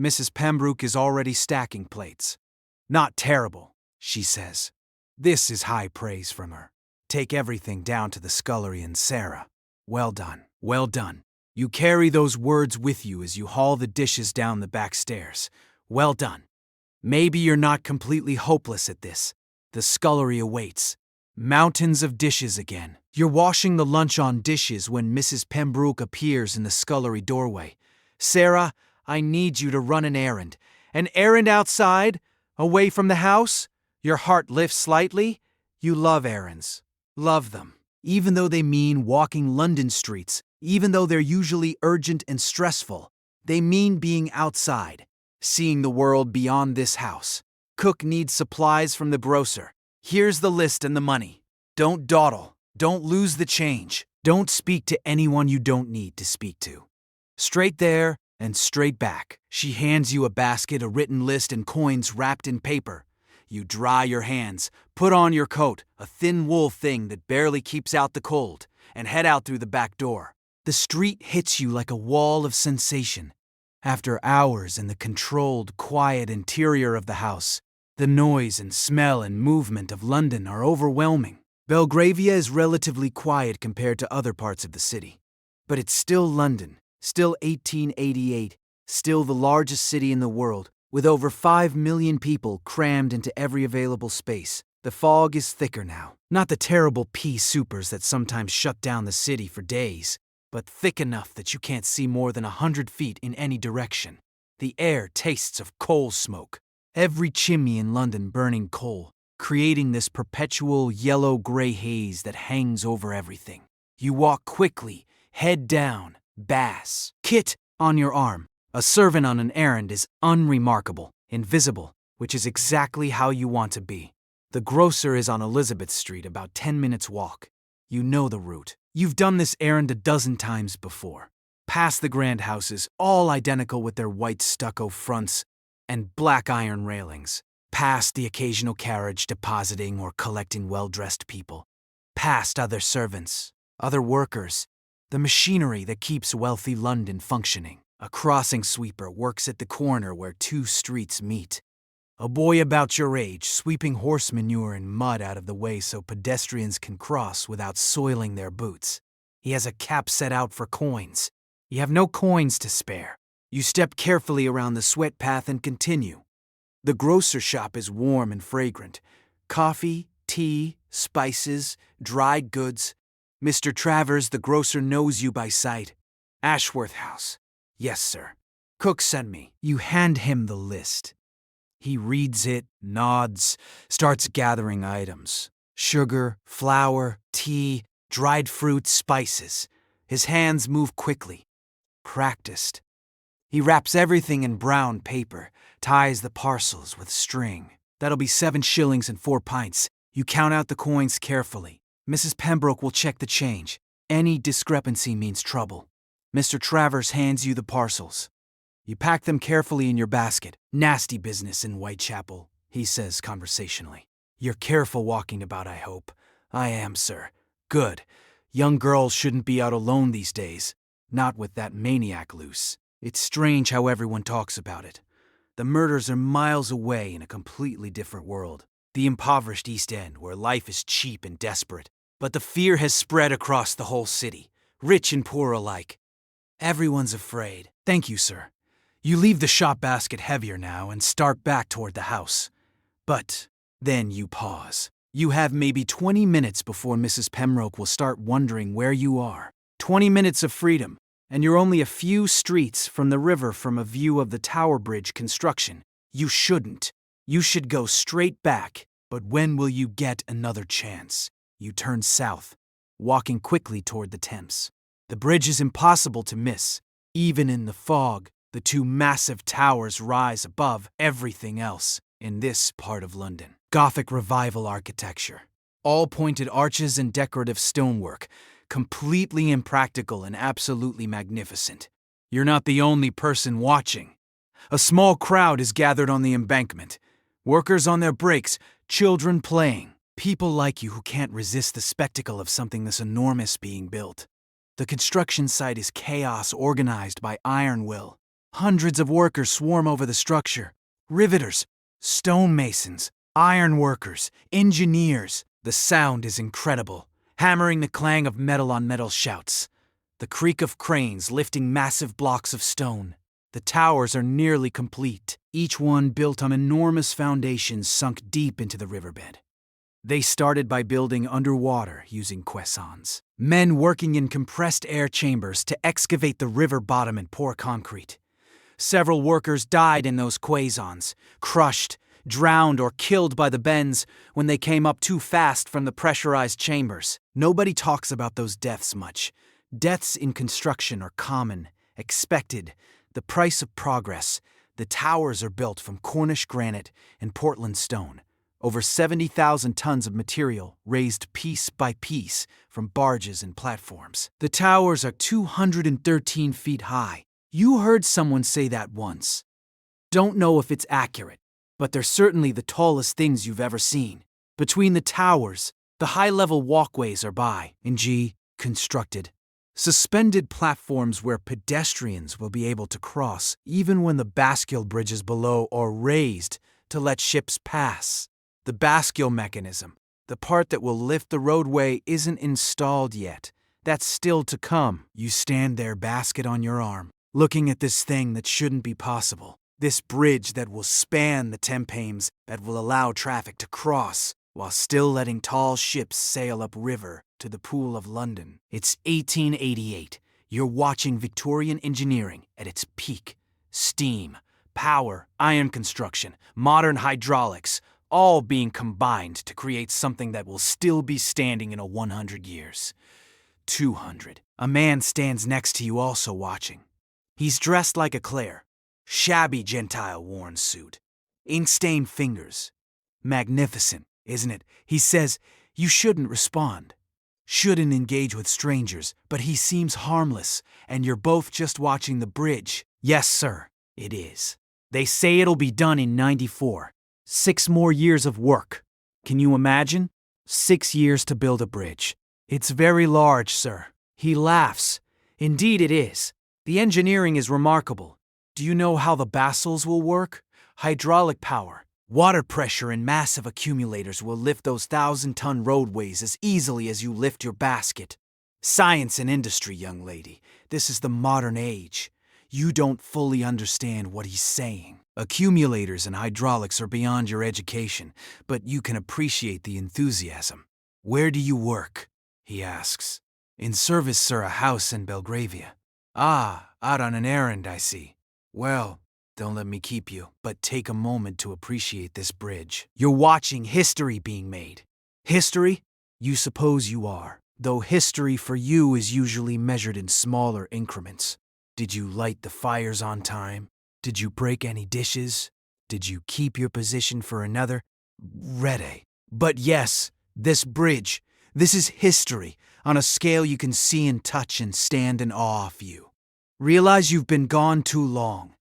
Mrs. Pembroke is already stacking plates. Not terrible, she says. This is high praise from her. Take everything down to the scullery and Sarah. Well done, well done. You carry those words with you as you haul the dishes down the back stairs. Well done. Maybe you're not completely hopeless at this. The scullery awaits. Mountains of dishes again. You're washing the lunch on dishes when Mrs. Pembroke appears in the scullery doorway. Sarah, I need you to run an errand. An errand outside? Away from the house? Your heart lifts slightly? You love errands. Love them. Even though they mean walking London streets, even though they're usually urgent and stressful, they mean being outside, seeing the world beyond this house. Cook needs supplies from the grocer. Here's the list and the money. Don't dawdle. Don't lose the change. Don't speak to anyone you don't need to speak to. Straight there and straight back. She hands you a basket, a written list, and coins wrapped in paper. You dry your hands, put on your coat, a thin wool thing that barely keeps out the cold, and head out through the back door. The street hits you like a wall of sensation. After hours in the controlled, quiet interior of the house, the noise and smell and movement of London are overwhelming. Belgravia is relatively quiet compared to other parts of the city. But it's still London, still 1888, still the largest city in the world, with over 5 million people crammed into every available space. The fog is thicker now. Not the terrible pea soupers that sometimes shut down the city for days, but thick enough that you can't see more than 100 feet in any direction. The air tastes of coal smoke. Every chimney in London burning coal, creating this perpetual yellow-gray haze that hangs over everything. You walk quickly, head down, bass, kit on your arm. A servant on an errand is unremarkable, invisible, which is exactly how you want to be. The grocer is on Elizabeth Street, about 10 minutes walk. You know the route. You've done this errand a dozen times before. Past the grand houses, all identical with their white stucco fronts and black iron railings. Past the occasional carriage depositing or collecting well-dressed people. Past other servants, other workers, the machinery that keeps wealthy London functioning. A crossing sweeper works at the corner where 2 streets meet. A boy about your age sweeping horse manure and mud out of the way so pedestrians can cross without soiling their boots. He has a cap set out for coins. You have no coins to spare. You step carefully around the sweat path and continue. The grocer shop is warm and fragrant. Coffee, tea, spices, dried goods. Mr. Travers, the grocer, knows you by sight. Ashworth House. Yes, sir. Cook sent me. You hand him the list. He reads it, nods, starts gathering items. Sugar, flour, tea, dried fruit, spices. His hands move quickly. Practiced. He wraps everything in brown paper, ties the parcels with string. That'll be 7 shillings and 4 pints. You count out the coins carefully. Mrs. Pembroke will check the change. Any discrepancy means trouble. Mr. Travers hands you the parcels. You pack them carefully in your basket. Nasty business in Whitechapel, he says conversationally. You're careful walking about, I hope. I am, sir. Good. Young girls shouldn't be out alone these days. Not with that maniac loose. It's strange how everyone talks about it. The murders are miles away in a completely different world. The impoverished East End, where life is cheap and desperate. But the fear has spread across the whole city, rich and poor alike. Everyone's afraid. Thank you, sir. You leave the shop basket heavier now and start back toward the house. But then you pause. You have maybe 20 minutes before Mrs. Pembroke will start wondering where you are. 20 minutes of freedom, and you're only a few streets from the river from a view of the Tower Bridge construction. You shouldn't. You should go straight back. But when will you get another chance? You turn south, walking quickly toward the Thames. The bridge is impossible to miss. Even in the fog, the two massive towers rise above everything else in this part of London. Gothic Revival architecture. All pointed arches and decorative stonework, completely impractical and absolutely magnificent. You're not the only person watching. A small crowd is gathered on the embankment. Workers on their breaks, children playing. People like you who can't resist the spectacle of something this enormous being built. The construction site is chaos organized by iron will. Hundreds of workers swarm over the structure. Riveters, stonemasons, iron workers, engineers. The sound is incredible. Hammering the clang of metal on metal shouts. The creak of cranes lifting massive blocks of stone. The towers are nearly complete, each one built on enormous foundations sunk deep into the riverbed. They started by building underwater using caissons. Men working in compressed air chambers to excavate the river bottom and pour concrete. Several workers died in those caissons, crushed, drowned, or killed by the bends when they came up too fast from the pressurized chambers. Nobody talks about those deaths much. Deaths in construction are common, expected, the price of progress. The towers are built from Cornish granite and Portland stone. Over 70,000 tons of material raised piece by piece from barges and platforms. The towers are 213 feet high. You heard someone say that once. Don't know if it's accurate, but they're certainly the tallest things you've ever seen. Between the towers, the high-level walkways are constructed. Suspended platforms where pedestrians will be able to cross even when the bascule bridges below are raised to let ships pass. The bascule mechanism, the part that will lift the roadway, isn't installed yet. That's still to come. You stand there, basket on your arm, looking at this thing that shouldn't be possible. This bridge that will span the Thames, that will allow traffic to cross, while still letting tall ships sail upriver to the Pool of London. It's 1888. You're watching Victorian engineering at its peak. Steam, power, iron construction, modern hydraulics, all being combined to create something that will still be standing in 100 years. 200. A man stands next to you also watching. He's dressed like a Clare. Shabby Gentile worn suit. Ink-stained fingers. Magnificent, isn't it? He says, you shouldn't respond. Shouldn't engage with strangers, but he seems harmless, and you're both just watching the bridge. Yes, sir, it is. They say it'll be done in 94. 6 more years of work. Can you imagine? 6 years to build a bridge. It's very large, sir. He laughs. Indeed it is. The engineering is remarkable. Do you know how the basils will work? Hydraulic power. Water pressure and massive accumulators will lift those 1,000-ton roadways as easily as you lift your basket. Science and industry, young lady. This is the modern age. You don't fully understand what he's saying. Accumulators and hydraulics are beyond your education, but you can appreciate the enthusiasm. Where do you work? He asks. In service, sir, a house in Belgravia. Ah, out on an errand, I see. Well, don't let me keep you, but take a moment to appreciate this bridge. You're watching history being made. History? You suppose you are, though history for you is usually measured in smaller increments. Did you light the fires on time? Did you break any dishes? Did you keep your position for another? Ready. But yes, this bridge, this is history. on a scale you can see and touch and stand in awe of you. Realize you've been gone too long.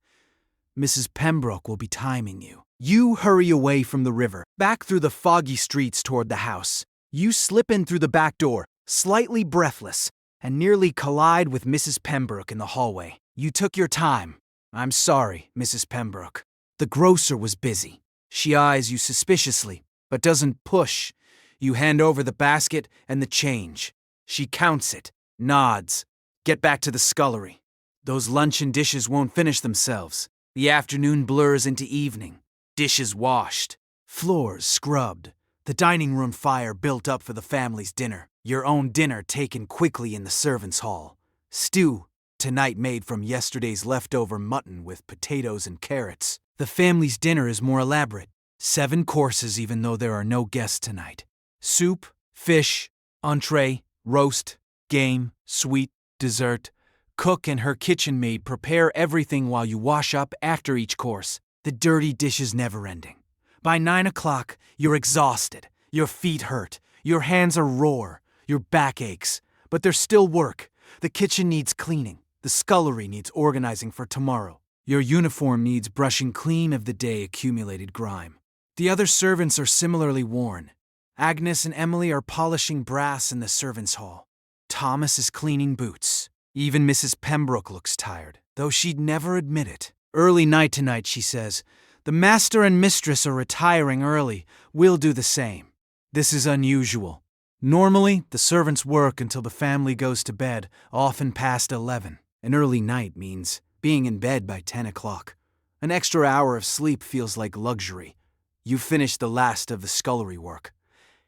Mrs. Pembroke will be timing you. You hurry away from the river, back through the foggy streets toward the house. You slip in through the back door, slightly breathless, and nearly collide with Mrs. Pembroke in the hallway. You took your time. I'm sorry, Mrs. Pembroke. The grocer was busy. She eyes you suspiciously, but doesn't push. You hand over the basket and the change. She counts it, nods. Get back to the scullery. Those luncheon dishes won't finish themselves. The afternoon blurs into evening. Dishes washed. Floors scrubbed. The dining room fire built up for the family's dinner. Your own dinner taken quickly in the servants' hall. Stew, tonight made from yesterday's leftover mutton with potatoes and carrots. The family's dinner is more elaborate. 7 courses even though there are no guests tonight. Soup, fish, entree, roast, game, sweet, dessert. Cook and her kitchen maid prepare everything while you wash up after each course. The dirty dishes never ending. By 9 o'clock, you're exhausted. Your feet hurt. Your hands are raw. Your back aches. But there's still work. The kitchen needs cleaning. The scullery needs organizing for tomorrow. Your uniform needs brushing clean of the day accumulated grime. The other servants are similarly worn. Agnes and Emily are polishing brass in the servants' hall. Thomas is cleaning boots. Even Mrs. Pembroke looks tired, though she'd never admit it. Early night tonight, she says. The master and mistress are retiring early. We'll do the same. This is unusual. Normally, the servants work until the family goes to bed, often past 11. An early night means being in bed by 10 o'clock. An extra hour of sleep feels like luxury. You finish the last of the scullery work.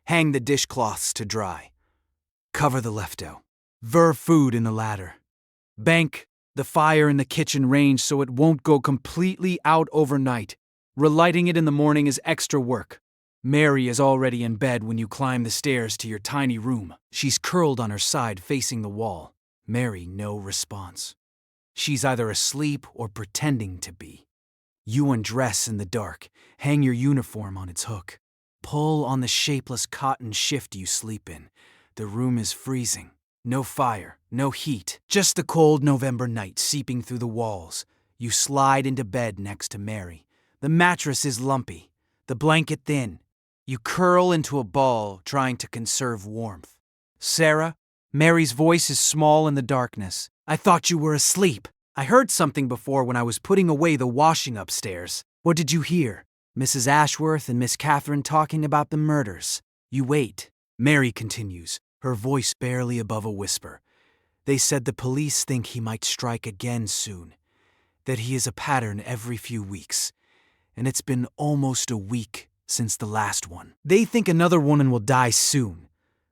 Hang the dishcloths to dry. Cover the lefto. Ver food in the ladder. Bank the fire in the kitchen range so it won't go completely out overnight. Relighting it in the morning is extra work. Mary is already in bed when you climb the stairs to your tiny room. She's curled on her side facing the wall. Mary, no response. She's either asleep or pretending to be. You undress in the dark, hang your uniform on its hook. Pull on the shapeless cotton shift you sleep in. The room is freezing. No fire, no heat, just the cold November night seeping through the walls. You slide into bed next to Mary. The mattress is lumpy, the blanket thin. You curl into a ball, trying to conserve warmth. Sarah, Mary's voice is small in the darkness. I thought you were asleep. I heard something before when I was putting away the washing upstairs. What did you hear? Mrs. Ashworth and Miss Catherine talking about the murders. You wait. Mary continues, her voice barely above a whisper. They said the police think he might strike again soon, that he is a pattern every few weeks, and it's been almost a week since the last one. They think another woman will die soon.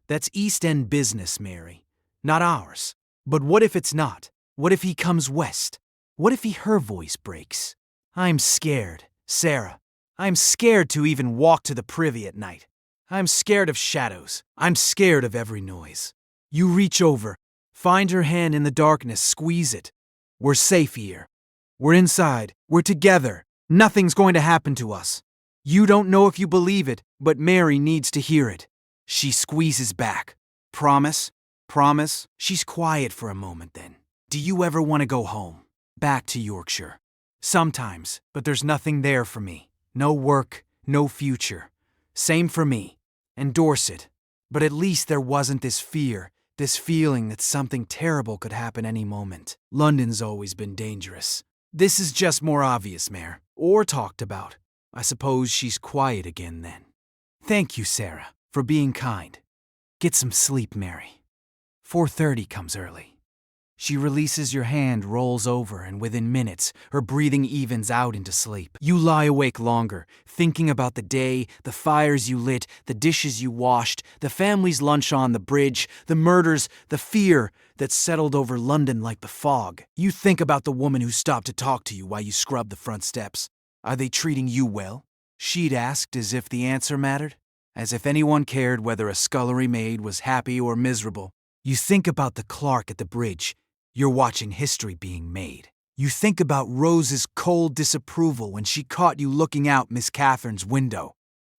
That's East End business, Mary, not ours. But what if it's not? What if he comes west? What if her voice breaks? I'm scared, Sarah. I'm scared to even walk to the privy at night. I'm scared of shadows. I'm scared of every noise. You reach over, find her hand in the darkness, squeeze it. We're safe here. We're inside. We're together. Nothing's going to happen to us. You don't know if you believe it, but Mary needs to hear it. She squeezes back. Promise? Promise? She's quiet for a moment then. Do you ever want to go home? Back to Yorkshire? Sometimes, but there's nothing there for me. No work, no future. Same for me. And Dorset. But at least there wasn't this fear, this feeling that something terrible could happen any moment. London's always been dangerous. This is just more obvious, Mare. Or talked about. I suppose she's quiet again then. Thank you, Sarah, for being kind. Get some sleep, Mary. 4:30 comes early. She releases your hand, rolls over, and within minutes, her breathing evens out into sleep. You lie awake longer, thinking about the day, the fires you lit, the dishes you washed, the family's lunch on the bridge, the murders, the fear that settled over London like the fog. You think about the woman who stopped to talk to you while you scrubbed the front steps. Are they treating you well? She'd asked as if the answer mattered, as if anyone cared whether a scullery maid was happy or miserable. You think about the clerk at the bridge. You're watching history being made. You think about Rose's cold disapproval when she caught you looking out Miss Catherine's window.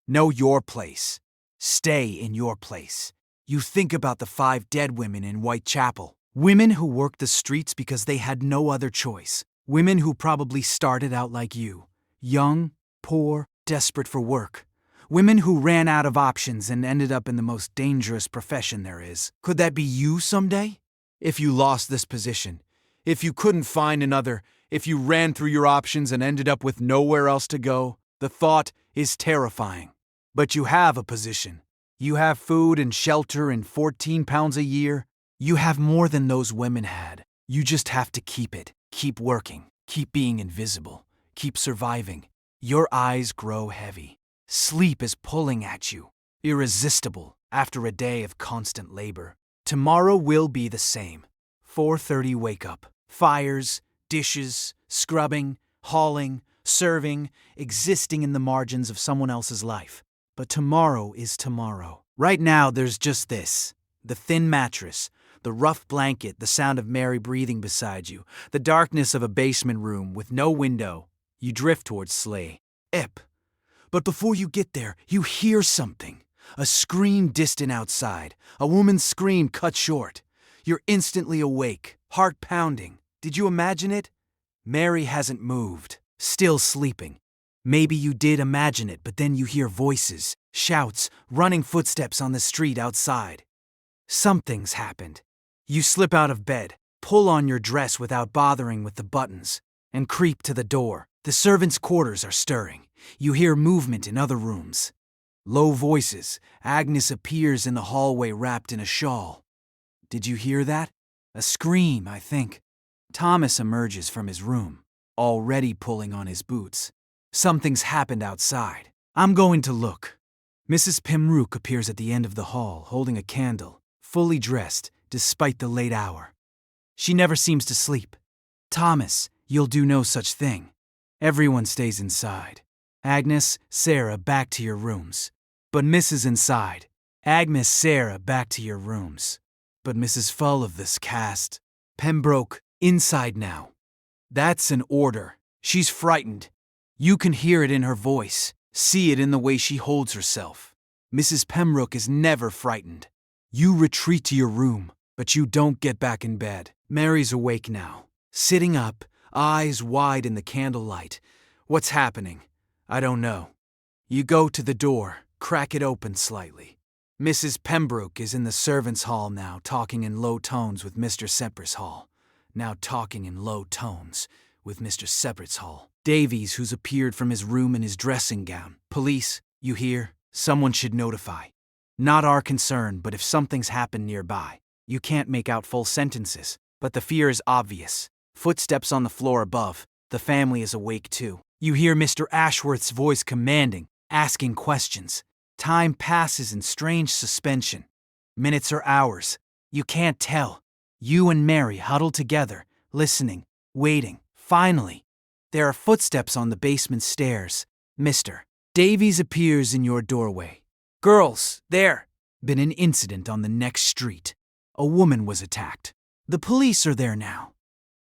Know your place. Stay in your place. You think about the 5 dead women in Whitechapel. Women who worked the streets because they had no other choice. Women who probably started out like you. Young, poor, desperate for work. Women who ran out of options and ended up in the most dangerous profession there is. Could that be you someday? If you lost this position, if you couldn't find another, if you ran through your options and ended up with nowhere else to go, the thought is terrifying. But you have a position. You have food and shelter and 14 pounds a year. You have more than those women had. You just have to keep it. Keep working. Keep being invisible. Keep surviving. Your eyes grow heavy. Sleep is pulling at you. Irresistible after a day of constant labor. Tomorrow will be the same. 4:30 wake up. Fires, dishes, scrubbing, hauling, serving, existing in the margins of someone else's life. But tomorrow is tomorrow. Right now there's just this. The thin mattress, the rough blanket, the sound of Mary breathing beside you, the darkness of a basement room with no window. You drift towards Slay. Ep. But before you get there, you hear something. A scream distant outside. A woman's scream cut short. You're instantly awake, heart pounding. Did you imagine it? Mary hasn't moved, still sleeping. Maybe you did imagine it, but then you hear voices, shouts, running footsteps on the street outside. Something's happened. You slip out of bed, pull on your dress without bothering with the buttons, and creep to the door. The servants' quarters are stirring. You hear movement in other rooms. Low voices. Agnes appears in the hallway wrapped in a shawl. Did you hear that? A scream, I think. Thomas emerges from his room, already pulling on his boots. Something's happened outside. I'm going to look. Mrs. Pembroke appears at the end of the hall, holding a candle, fully dressed, despite the late hour. She never seems to sleep. Thomas, you'll do no such thing. Everyone stays inside. Agnes, Sarah, back to your rooms. But Mrs. inside. Agnes, Sarah, back to your rooms. But Mrs. Full of this cast. Pembroke, inside now. That's an order. She's frightened. You can hear it in her voice, see it in the way she holds herself. Mrs. Pembroke is never frightened. You retreat to your room, but you don't get back in bed. Mary's awake now, sitting up, eyes wide in the candlelight. What's happening? I don't know. You go to the door, crack it open slightly. Mrs. Pembroke is in the servants' hall now, talking in low tones with Mr. Sepper's hall. Now talking in low tones with Mr. Sepper's hall. Davies, who's appeared from his room in his dressing gown. Police, you hear? Someone should notify. Not our concern, but if something's happened nearby. You can't make out full sentences, but the fear is obvious. Footsteps on the floor above. The family is awake too. You hear Mr. Ashworth's voice commanding, asking questions. Time passes in strange suspension. Minutes or hours. You can't tell. You and Mary huddle together, listening, waiting. Finally, there are footsteps on the basement stairs. Mr. Davies appears in your doorway. Girls, there! Been an incident on the next street. A woman was attacked. The police are there now.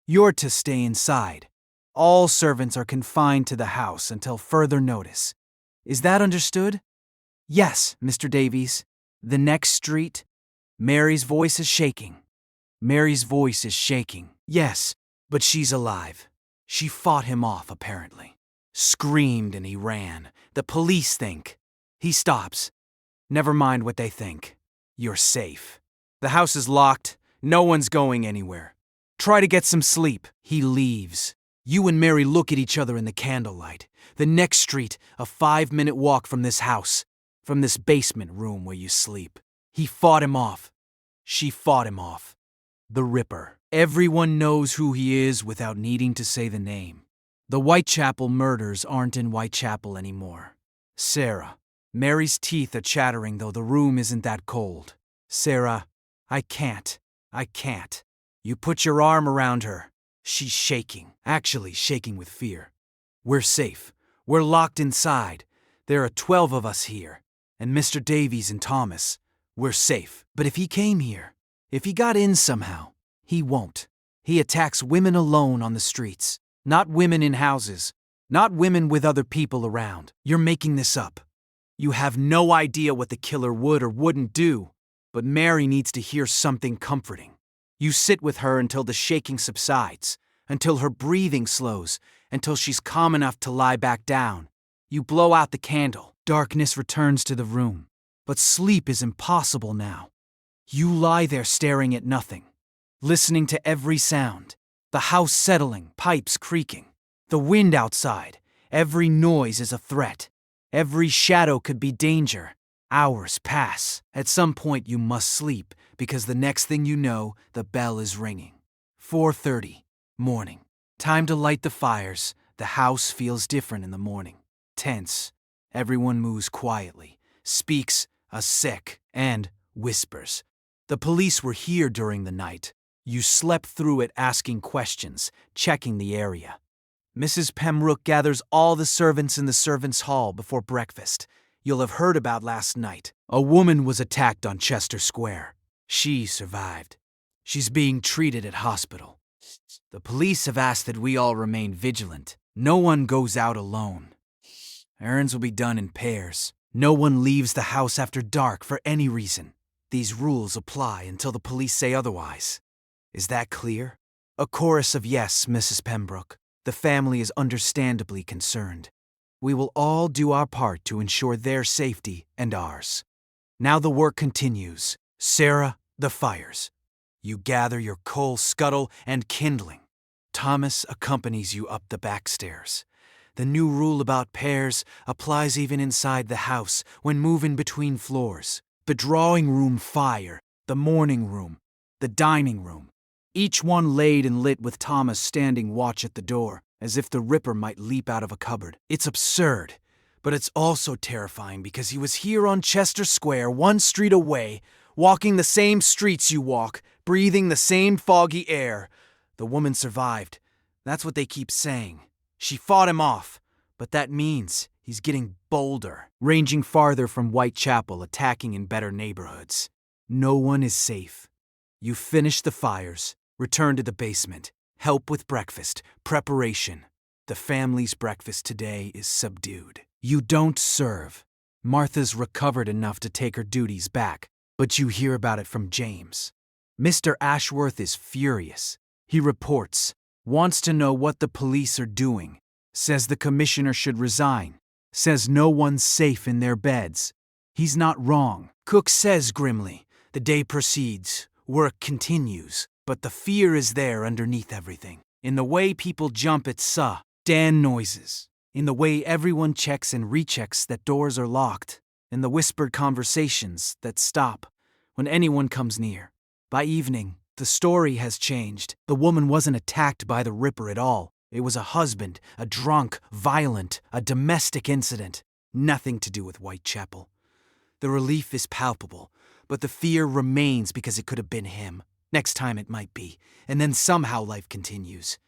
You're to stay inside. All servants are confined to the house until further notice. Is that understood? Yes, Mr. Davies. The next street. Mary's voice is shaking. Mary's voice is shaking. Yes, but she's alive. She fought him off, apparently. Screamed and he ran. The police think. He stops. Never mind what they think. You're safe. The house is locked. No one's going anywhere. Try to get some sleep. He leaves. You and Mary look at each other in the candlelight. The next street, a 5-minute walk from this house. From this basement room where you sleep. He fought him off. She fought him off. The Ripper. Everyone knows who he is without needing to say the name. The Whitechapel murders aren't in Whitechapel anymore. Sarah. Mary's teeth are chattering though the room isn't that cold. Sarah, I can't. You put your arm around her. She's shaking. Actually shaking with fear. We're safe. We're locked inside. There are 12 of us here. And Mr. Davies and Thomas. We're safe. But if he came here, if he got in somehow, he won't. He attacks women alone on the streets. Not women in houses. Not women with other people around. You're making this up. You have no idea what the killer would or wouldn't do. But Mary needs to hear something comforting. You sit with her until the shaking subsides, until her breathing slows, until she's calm enough to lie back down. You blow out the candle. Darkness returns to the room. But sleep is impossible now. You lie there staring at nothing, listening to every sound. The house settling, pipes creaking. The wind outside. Every noise is a threat. Every shadow could be danger. Hours pass. At some point you must sleep, because the next thing you know, the bell is ringing. 4:30, morning. Time to light the fires. The house feels different in the morning. Tense. Everyone moves quietly, speaks a sick, and whispers. The police were here during the night. You slept through it asking questions, checking the area. Mrs. Pembroke gathers all the servants in the servants' hall before breakfast. You'll have heard about last night. A woman was attacked on Chester Square. She survived. She's being treated at hospital. The police have asked that we all remain vigilant. No one goes out alone. Errands will be done in pairs. No one leaves the house after dark for any reason. These rules apply until the police say otherwise. Is that clear? A chorus of yes, Mrs. Pembroke. The family is understandably concerned. We will all do our part to ensure their safety and ours. Now the work continues. Sarah, the fires. You gather your coal scuttle and kindling. Thomas accompanies you up the back stairs. The new rule about pairs applies even inside the house when moving between floors. The drawing room fire, the morning room, the dining room. Each one laid and lit with Thomas standing watch at the door, as if the Ripper might leap out of a cupboard. It's absurd, but it's also terrifying because he was here on Chester Square, one street away, walking the same streets you walk, breathing the same foggy air. The woman survived. That's what they keep saying. She fought him off, but that means he's getting bolder, ranging farther from Whitechapel, attacking in better neighborhoods. No one is safe. You finish the fires, return to the basement, help with breakfast, preparation. The family's breakfast today is subdued. You don't serve. Martha's recovered enough to take her duties back, but you hear about it from James. Mr. Ashworth is furious. He reports, wants to know what the police are doing, says the commissioner should resign, says no one's safe in their beds. He's not wrong. Cook says grimly, the day proceeds, work continues, but the fear is there underneath everything. In the way people jump at Dan noises, in the way everyone checks and rechecks that doors are locked, in the whispered conversations that stop when anyone comes near. By evening, the story has changed. The woman wasn't attacked by the Ripper at all. It was a husband, a drunk, violent, a domestic incident. Nothing to do with Whitechapel. The relief is palpable, but the fear remains because it could have been him. Next time it might be, and then somehow life continues.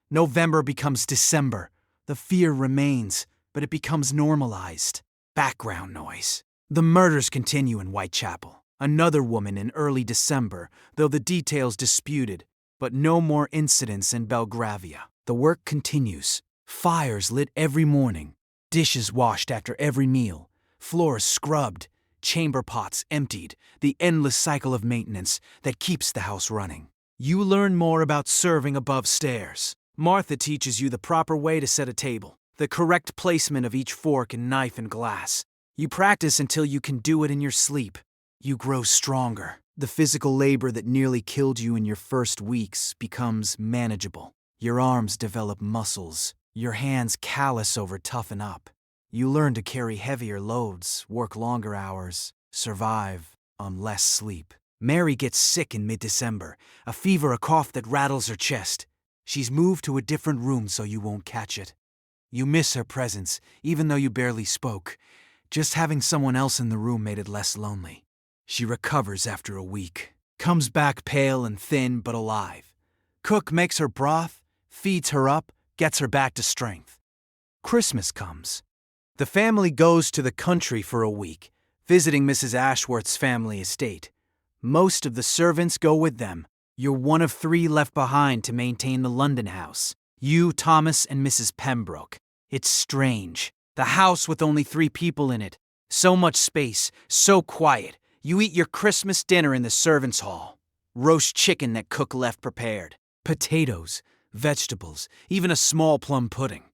November becomes December. The fear remains, but it becomes normalized. Background noise. The murders continue in Whitechapel. Another woman in early December, though the details disputed, but no more incidents in Belgravia. The work continues. Fires lit every morning, dishes washed after every meal, floors scrubbed, chamber pots emptied, the endless cycle of maintenance that keeps the house running. You learn more about serving above stairs. Martha teaches you the proper way to set a table, the correct placement of each fork and knife and glass. You practice until you can do it in your sleep. You grow stronger. The physical labor that nearly killed you in your first weeks becomes manageable. Your arms develop muscles. Your hands callous over toughen up. You learn to carry heavier loads, work longer hours, survive on less sleep. Mary gets sick in mid-December, a fever, a cough that rattles her chest. She's moved to a different room so you won't catch it. You miss her presence, even though you barely spoke. Just having someone else in the room made it less lonely. She recovers after a week, comes back pale and thin but alive. Cook makes her broth, feeds her up, gets her back to strength. Christmas comes. The family goes to the country for a week, visiting Mrs. Ashworth's family estate. Most of the servants go with them. You're one of 3 left behind to maintain the London house. You, Thomas, and Mrs. Pembroke. It's strange. The house with only 3 people in it. So much space, so quiet. You eat your Christmas dinner in the servants' hall. Roast chicken that cook left prepared. Potatoes, vegetables, even a small plum pudding.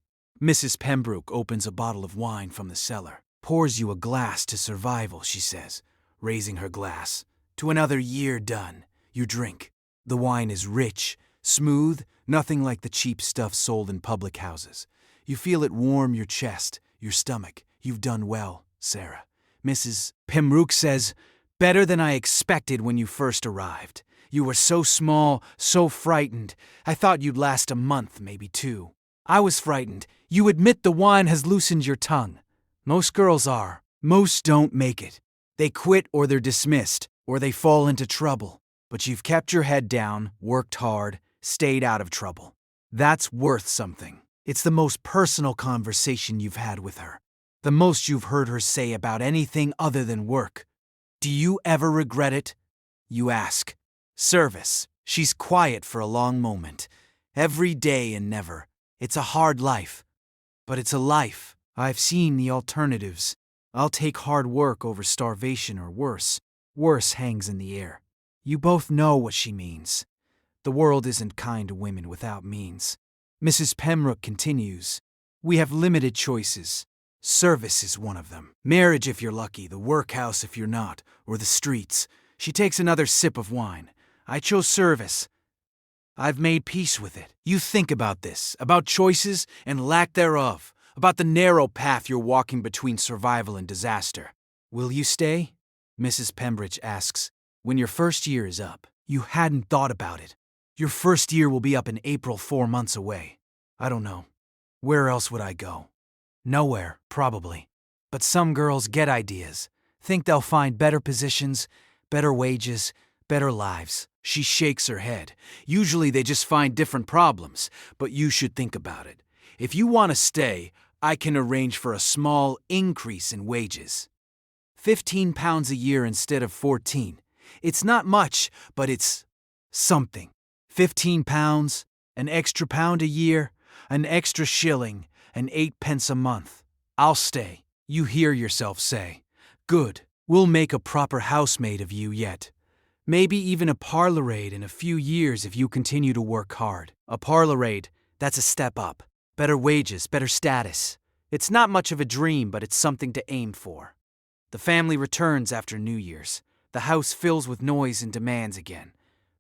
Mrs. Pembroke opens a bottle of wine from the cellar. Pours you a glass to survival, she says, raising her glass. To another year done. You drink. The wine is rich, smooth, nothing like the cheap stuff sold in public houses. You feel it warm your chest, your stomach. You've done well, Sarah. Mrs. Pembroke says, better than I expected when you first arrived. You were so small, so frightened. I thought you'd last a month, maybe 2. I was frightened. You admit the wine has loosened your tongue. Most girls are. Most don't make it. They quit or they're dismissed, or they fall into trouble. But you've kept your head down, worked hard, stayed out of trouble. That's worth something. It's the most personal conversation you've had with her. The most you've heard her say about anything other than work. Do you ever regret it? You ask. Service. She's quiet for a long moment. Every day and never. It's a hard life. But it's a life. I've seen the alternatives. I'll take hard work over starvation or worse. Worse hangs in the air. You both know what she means. The world isn't kind to women without means. Mrs. Pembroke continues. We have limited choices. Service is one of them. Marriage if you're lucky, the workhouse if you're not, or the streets. She takes another sip of wine. I chose service. I've made peace with it. You think about this, about choices and lack thereof, about the narrow path you're walking between survival and disaster. Will you stay? Mrs. Pembroke asks. When your first year is up, you hadn't thought about it. Your first year will be up in April, 4 months away. I don't know. Where else would I go? Nowhere, probably. But some girls get ideas, think they'll find better positions, better wages, better lives. She shakes her head. Usually they just find different problems, but you should think about it. If you want to stay, I can arrange for a small increase in wages. £15 a year instead of 14. It's not much, but it's something. £15, an extra pound a year, an extra shilling, and 8 pence a month. I'll stay, you hear yourself say. Good, we'll make a proper housemaid of you yet. Maybe even a parlour-aide in a few years if you continue to work hard. A parlour-aide, that's a step up. Better wages, better status. It's not much of a dream, but it's something to aim for. The family returns after New Year's. The house fills with noise and demands again.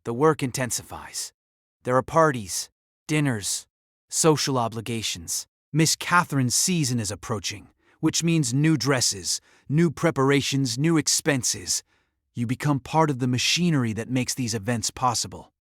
The work intensifies. There are parties, dinners, social obligations. Miss Catherine's season is approaching, which means new dresses, new preparations, new expenses. You become part of the machinery that makes these events possible.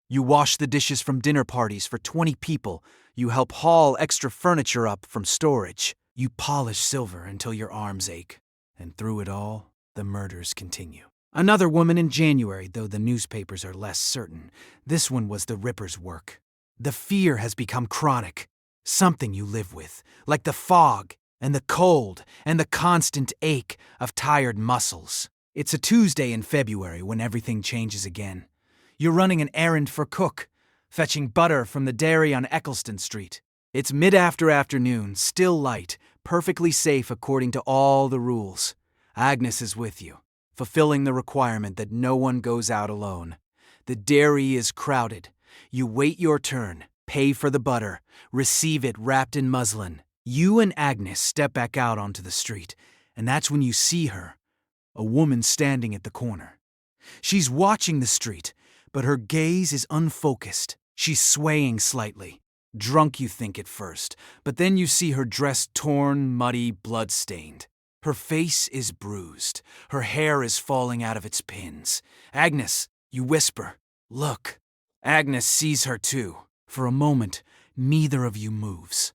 You wash the dishes from dinner parties for 20 people. You help haul extra furniture up from storage. You polish silver until your arms ache. And through it all, the murders continue. Another woman in January, though the newspapers are less certain. This one was the Ripper's work. The fear has become chronic. Something you live with, like the fog and the cold and the constant ache of tired muscles. It's a Tuesday in February when everything changes again. You're running an errand for Cook, fetching butter from the dairy on Eccleston Street. It's mid-afternoon, still light, perfectly safe according to all the rules. Agnes is with you, fulfilling the requirement that no one goes out alone. The dairy is crowded. You wait your turn, pay for the butter, receive it wrapped in muslin. You and Agnes step back out onto the street, and that's when you see her, a woman standing at the corner. She's watching the street, but her gaze is unfocused. She's swaying slightly. Drunk, you think at first, but then you see her dress torn, muddy, blood-stained. Her face is bruised. Her hair is falling out of its pins. Agnes, you whisper, look. Agnes sees her too. For a moment, neither of you moves.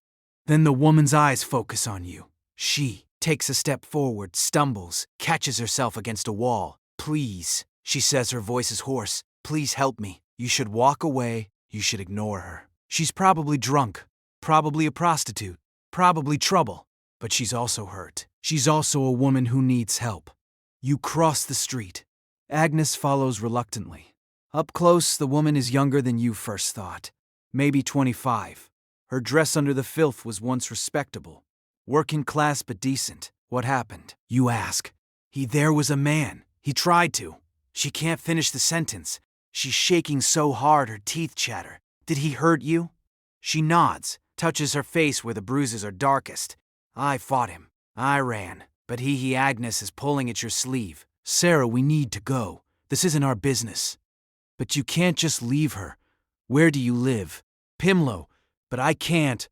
Then the woman's eyes focus on you. She takes a step forward, stumbles, catches herself against a wall. Please, she says, her voice is hoarse. Please help me. You should walk away. You should ignore her. She's probably drunk, probably a prostitute, probably trouble. But she's also hurt. She's also a woman who needs help. You cross the street. Agnes follows reluctantly. Up close, the woman is younger than you first thought. Maybe 25. Her dress under the filth was once respectable. Working class but decent. What happened? You ask. There was a man. He tried to. She can't finish the sentence. She's shaking so hard her teeth chatter. Did he hurt you? She nods, touches her face where the bruises are darkest. I fought him. I ran. But he Agnes is pulling at your sleeve. Sarah, we need to go. This isn't our business. But you can't just leave her. Where do you live? Pimlo. But I can't.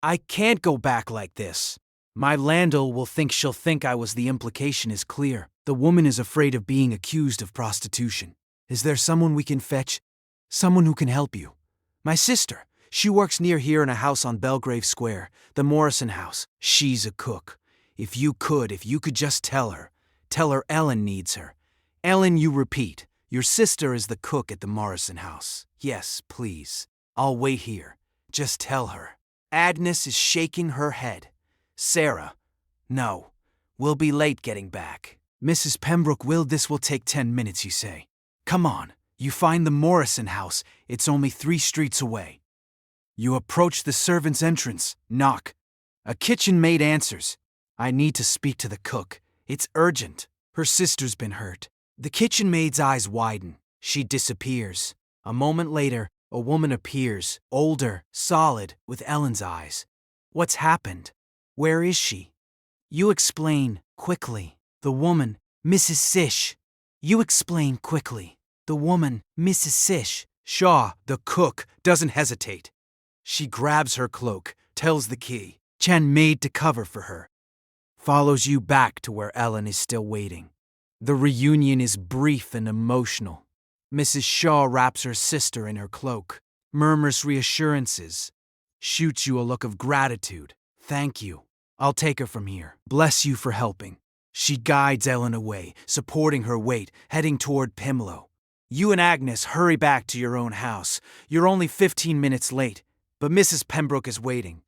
I can't go back like this. My landlord will think she'll think I was. The implication is clear. The woman is afraid of being accused of prostitution. Is there someone we can fetch? Someone who can help you? My sister. She works near here in a house on Belgrave Square, the Morrison house. She's a cook. If you could just tell her Ellen needs her. Ellen, you repeat. Your sister is the cook at the Morrison house. Yes, please. I'll wait here. Just tell her. Agnes is shaking her head. Sarah. No. We'll be late getting back. Mrs. Pembroke, this will take 10 minutes, you say. Come on. You find the Morrison house. It's only 3 streets away. You approach the servants' entrance. Knock. A kitchen maid answers. I need to speak to the cook. It's urgent. Her sister's been hurt. The kitchen maid's eyes widen. She disappears. A moment later, a woman appears, older, solid, with Ellen's eyes. What's happened? Where is she? You explain, quickly. The woman, Mrs. Sish. You explain quickly. The woman, Mrs. Sish. Shaw, the cook, doesn't hesitate. She grabs her cloak, tells the key. Chen made to cover for her. Follows you back to where Ellen is still waiting. The reunion is brief and emotional. Mrs. Shaw wraps her sister in her cloak, murmurs reassurances, shoots you a look of gratitude. Thank you. I'll take her from here. Bless you for helping. She guides Ellen away, supporting her weight, heading toward Pimlo. You and Agnes hurry back to your own house. You're only 15 minutes late, but Mrs. Pembroke is waiting.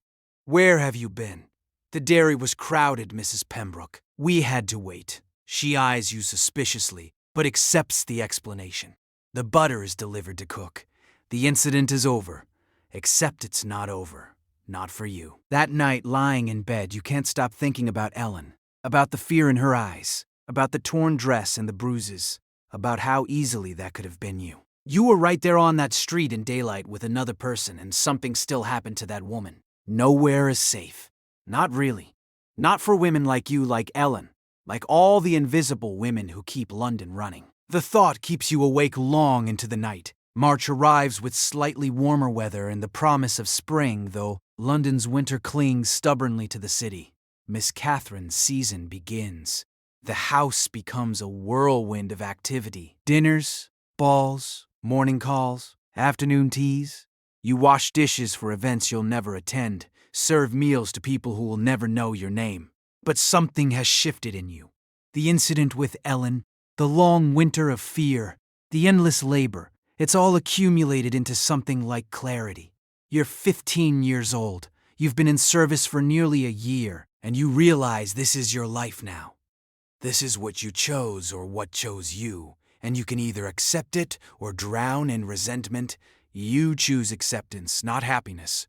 Where have you been? The dairy was crowded, Mrs. Pembroke. We had to wait. She eyes you suspiciously, but accepts the explanation. The butter is delivered to cook. The incident is over, except it's not over. Not for you. That night, lying in bed, you can't stop thinking about Ellen, about the fear in her eyes, about the torn dress and the bruises, about how easily that could have been you. You were right there on that street in daylight with another person, and something still happened to that woman. Nowhere is safe. Not really. Not for women like you, like Ellen, like all the invisible women who keep London running. The thought keeps you awake long into the night. March arrives with slightly warmer weather and the promise of spring, though London's winter clings stubbornly to the city. Miss Catherine's season begins. The house becomes a whirlwind of activity. Dinners, balls, morning calls, afternoon teas. You wash dishes for events you'll never attend, serve meals to people who will never know your name. But something has shifted in you. The incident with Ellen, the long winter of fear, the endless labor, it's all accumulated into something like clarity. You're 15 years old. You've been in service for nearly a year, and you realize this is your life now. This is what you chose or what chose you, and you can either accept it or drown in resentment. You choose acceptance, not happiness.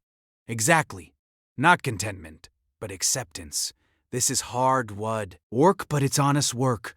Exactly. Not contentment, but acceptance. This is hard work, but it's honest work.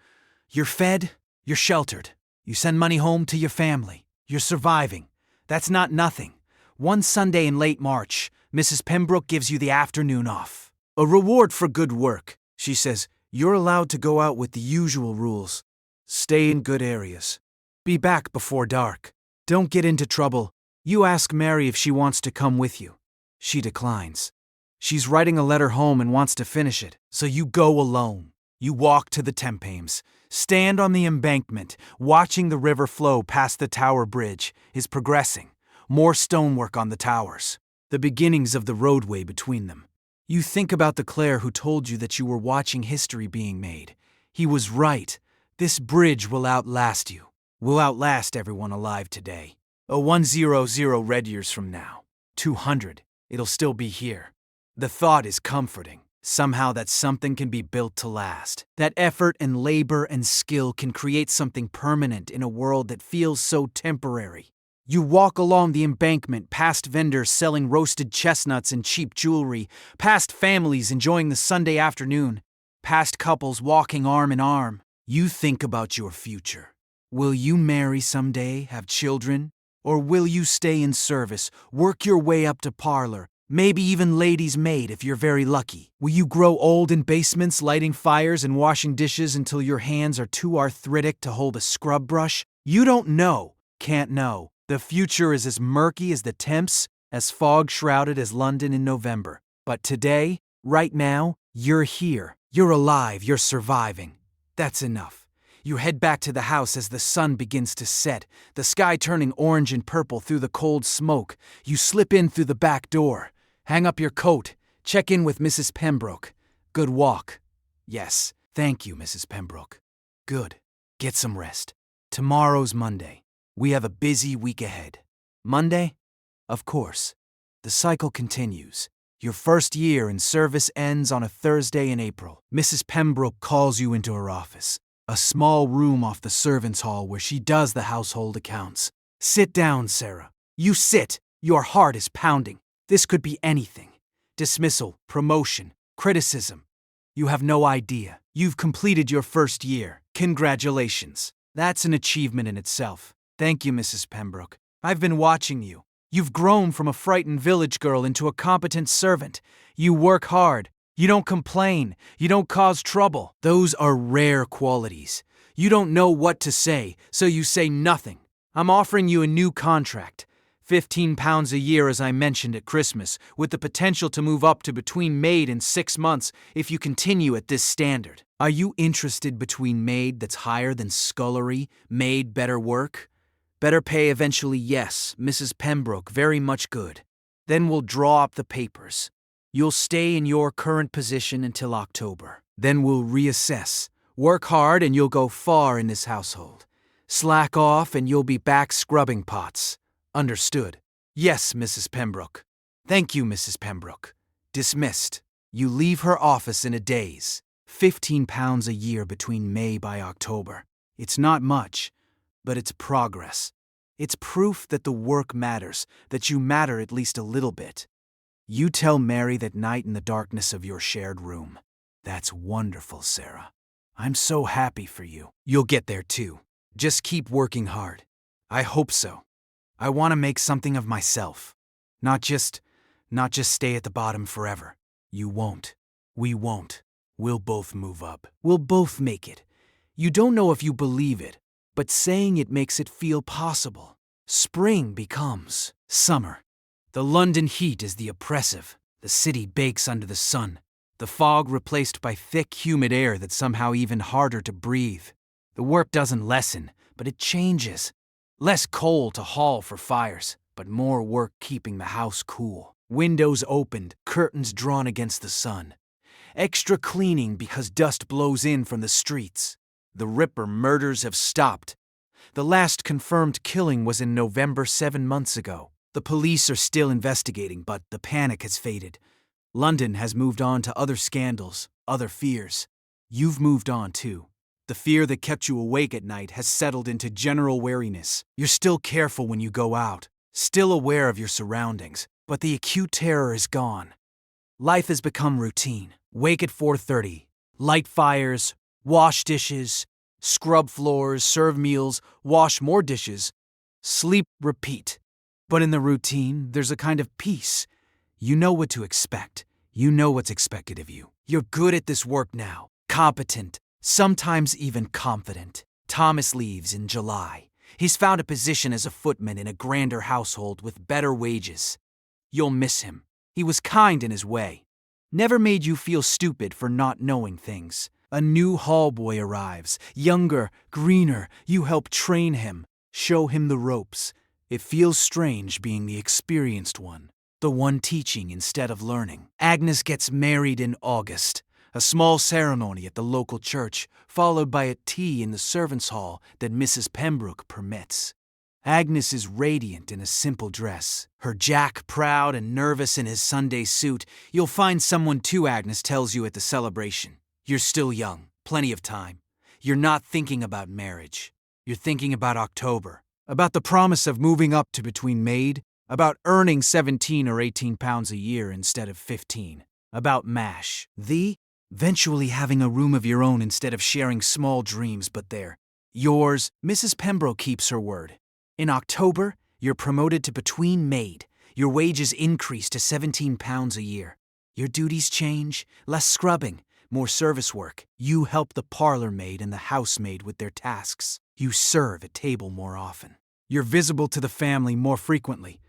You're fed, you're sheltered. You send money home to your family. You're surviving. That's not nothing. One Sunday in late March, Mrs. Pembroke gives you the afternoon off. A reward for good work. She says, you're allowed to go out with the usual rules. Stay in good areas. Be back before dark. Don't get into trouble. You ask Mary if she wants to come with you. She declines. She's writing a letter home and wants to finish it, so you go alone. You walk to the Tempames, stand on the embankment, watching the river flow past the Tower Bridge, is progressing. More stonework on the towers, the beginnings of the roadway between them. You think about the Clare who told you that you were watching history being made. He was right. This bridge will outlast you. Will outlast everyone alive today. 100 red years from now. 200. It'll still be here. The thought is comforting. Somehow that something can be built to last. That effort and labor and skill can create something permanent in a world that feels so temporary. You walk along the embankment, past vendors selling roasted chestnuts and cheap jewelry, past families enjoying the Sunday afternoon, past couples walking arm in arm. You think about your future. Will you marry someday, have children? Or will you stay in service, work your way up to parlor, maybe even lady's maid if you're very lucky? Will you grow old in basements, lighting fires and washing dishes until your hands are too arthritic to hold a scrub brush? You don't know, can't know. The future is as murky as the temps, as fog-shrouded as London in November. But today, right now, you're here. You're alive, you're surviving. That's enough. You head back to the house as the sun begins to set, the sky turning orange and purple through the cold smoke. You slip in through the back door, hang up your coat, check in with Mrs. Pembroke. Good walk. Yes, thank you, Mrs. Pembroke. Good. Get some rest. Tomorrow's Monday. We have a busy week ahead. Monday? Of course. The cycle continues. Your first year in service ends on a Thursday in April. Mrs. Pembroke calls you into her office, a small room off the servants' hall where she does the household accounts. Sit down, Sarah. You sit. Your heart is pounding. This could be anything. Dismissal, promotion, criticism. You have no idea. You've completed your first year. Congratulations. That's an achievement in itself. Thank you, Mrs. Pembroke. I've been watching you. You've grown from a frightened village girl into a competent servant. You work hard. You don't complain. You don't cause trouble. Those are rare qualities. You don't know what to say, so you say nothing. I'm offering you a new contract. £15 a year, as I mentioned at Christmas, with the potential to move up to between maid and 6 months if you continue at this standard. Are you interested between maid that's higher than scullery, maid better work? Better pay eventually, yes, Mrs. Pembroke, very much good. Then we'll draw up the papers. You'll stay in your current position until October. Then we'll reassess. Work hard and you'll go far in this household. Slack off and you'll be back scrubbing pots. Understood. Yes, Mrs. Pembroke. Thank you, Mrs. Pembroke. Dismissed. You leave her office in a daze. £15 a year between May by October. It's not much, but it's progress. It's proof that the work matters, that you matter at least a little bit. You tell Mary that night in the darkness of your shared room. That's wonderful, Sarah. I'm so happy for you. You'll get there too. Just keep working hard. I hope so. I want to make something of myself. Not just stay at the bottom forever. You won't. We won't. We'll both move up. We'll both make it. You don't know if you believe it, but saying it makes it feel possible. Spring becomes summer. The London heat is the oppressive. The city bakes under the sun. The fog replaced by thick, humid air that's somehow even harder to breathe. The work doesn't lessen, but it changes. Less coal to haul for fires, but more work keeping the house cool. Windows opened, curtains drawn against the sun. Extra cleaning because dust blows in from the streets. The Ripper murders have stopped. The last confirmed killing was in November 7 months ago. The police are still investigating, but the panic has faded. London has moved on to other scandals, other fears. You've moved on too. The fear that kept you awake at night has settled into general wariness. You're still careful when you go out, still aware of your surroundings, but the acute terror is gone. Life has become routine. Wake at 4:30, light fires, wash dishes, scrub floors, serve meals, wash more dishes, sleep, repeat. But in the routine, there's a kind of peace. You know what to expect. You know what's expected of you. You're good at this work now, competent, sometimes even confident. Thomas leaves in July. He's found a position as a footman in a grander household with better wages. You'll miss him. He was kind in his way. Never made you feel stupid for not knowing things. A new hall boy arrives, younger, greener. You help train him, show him the ropes. It feels strange being the experienced one, the one teaching instead of learning. Agnes gets married in August. A small ceremony at the local church, followed by a tea in the servants' hall that Mrs. Pembroke permits. Agnes is radiant in a simple dress, her Jack proud and nervous in his Sunday suit. You'll find someone too, Agnes tells you at the celebration. You're still young, plenty of time. You're not thinking about marriage. You're thinking about October, about the promise of moving up to between maid, about earning £17 or £18 a year instead of 15, about MASH. eventually having a room of your own instead of sharing small dreams, but there. Yours, Mrs. Pembroke keeps her word. In October, you're promoted to between maid. Your wages increase to £17 a year. Your duties change, less scrubbing, more service work. You help the parlor maid and the housemaid with their tasks. You serve at table more often. You're visible to the family more frequently,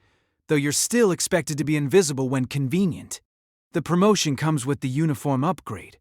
though you're still expected to be invisible when convenient. The promotion comes with the uniform upgrade.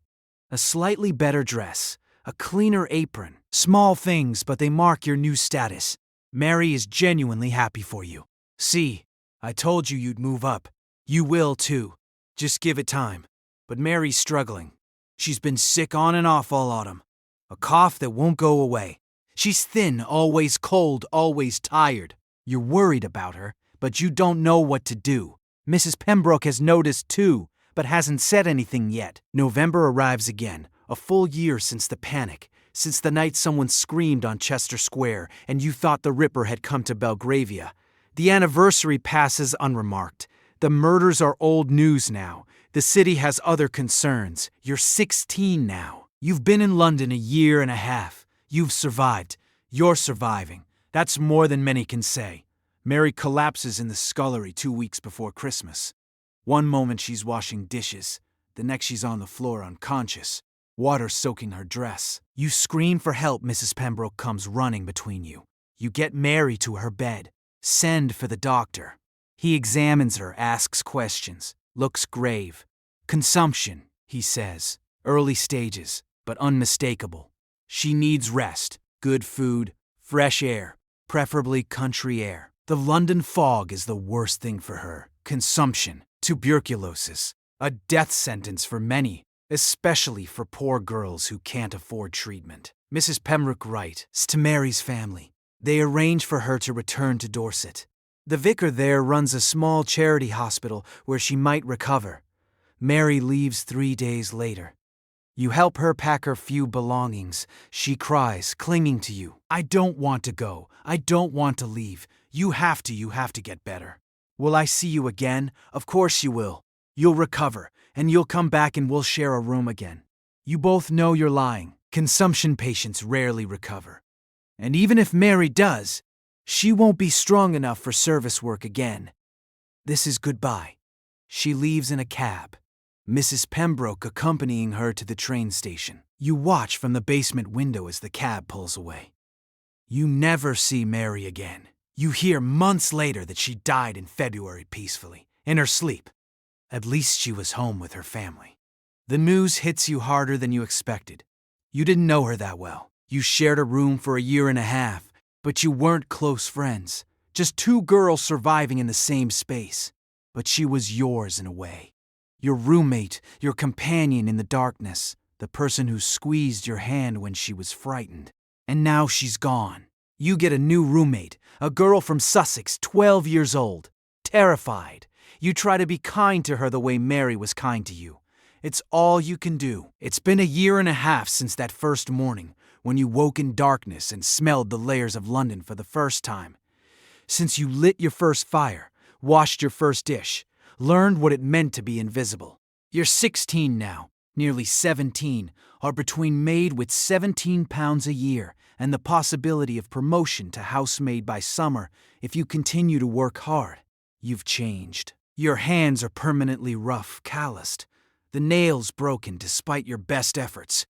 A slightly better dress, a cleaner apron. Small things, but they mark your new status. Mary is genuinely happy for you. See, I told you you'd move up. You will too. Just give it time. But Mary's struggling. She's been sick on and off all autumn. A cough that won't go away. She's thin, always cold, always tired. You're worried about her, but you don't know what to do. Mrs. Pembroke has noticed too, but hasn't said anything yet. November arrives again, a full year since the panic, since the night someone screamed on Chester Square and you thought the Ripper had come to Belgravia. The anniversary passes unremarked. The murders are old news now. The city has other concerns. You're 16 now. You've been in London a year and a half. You've survived. You're surviving. That's more than many can say. Mary collapses in the scullery 2 weeks before Christmas. One moment she's washing dishes. The next she's on the floor unconscious, water soaking her dress. You scream for help. Mrs. Pembroke comes running between you. You get Mary to her bed. Send for the doctor. He examines her, asks questions, looks grave. Consumption, he says. Early stages, but unmistakable. She needs rest, good food, fresh air, preferably country air. The London fog is the worst thing for her. Consumption, tuberculosis, a death sentence for many, especially for poor girls who can't afford treatment. Mrs. Pembroke writes to Mary's family. They arrange for her to return to Dorset. The vicar there runs a small charity hospital where she might recover. Mary leaves 3 days later. You help her pack her few belongings. She cries, clinging to you. I don't want to go. I don't want to leave. You have to get better. Will I see you again? Of course you will. You'll recover, and you'll come back and we'll share a room again. You both know you're lying. Consumption patients rarely recover. And even if Mary does, she won't be strong enough for service work again. This is goodbye. She leaves in a cab, Mrs. Pembroke accompanying her to the train station. You watch from the basement window as the cab pulls away. You never see Mary again. You hear months later that she died in February peacefully, in her sleep. At least she was home with her family. The news hits you harder than you expected. You didn't know her that well. You shared a room for a year and a half, but you weren't close friends. Just two girls surviving in the same space. But she was yours in a way. Your roommate, your companion in the darkness, the person who squeezed your hand when she was frightened. And now she's gone. You get a new roommate, a girl from Sussex, 12 years old. Terrified. You try to be kind to her the way Mary was kind to you. It's all you can do. It's been a year and a half since that first morning, when you woke in darkness and smelled the layers of London for the first time. Since you lit your first fire, washed your first dish, learned what it meant to be invisible. You're 16 now, nearly 17, are between maid with £17 a year and the possibility of promotion to housemaid by summer if you continue to work hard. You've changed. Your hands are permanently rough, calloused, the nails broken despite your best efforts.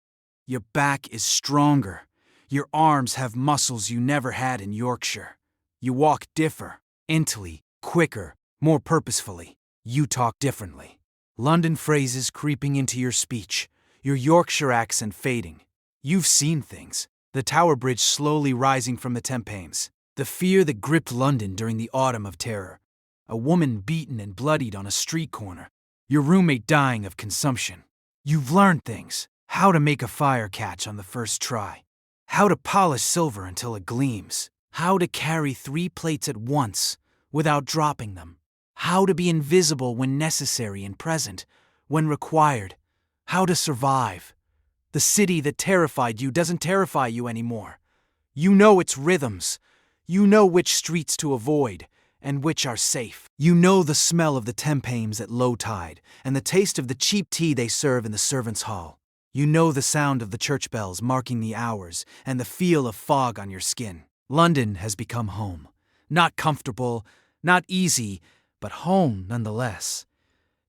Your back is stronger. Your arms have muscles you never had in Yorkshire. You walk differently, quicker, more purposefully. You talk differently. London phrases creeping into your speech, your Yorkshire accent fading. You've seen things. The Tower Bridge slowly rising from the Thames. The fear that gripped London during the Autumn of Terror. A woman beaten and bloodied on a street corner. Your roommate dying of consumption. You've learned things. How to make a fire catch on the first try. How to polish silver until it gleams. How to carry 3 plates at once without dropping them. How to be invisible when necessary and present when required. How to survive. The city that terrified you doesn't terrify you anymore. You know its rhythms. You know which streets to avoid, and which are safe. You know the smell of the tempames at low tide and the taste of the cheap tea they serve in the servants' hall. You know the sound of the church bells marking the hours and the feel of fog on your skin. London has become home. Not comfortable, not easy, but home nonetheless.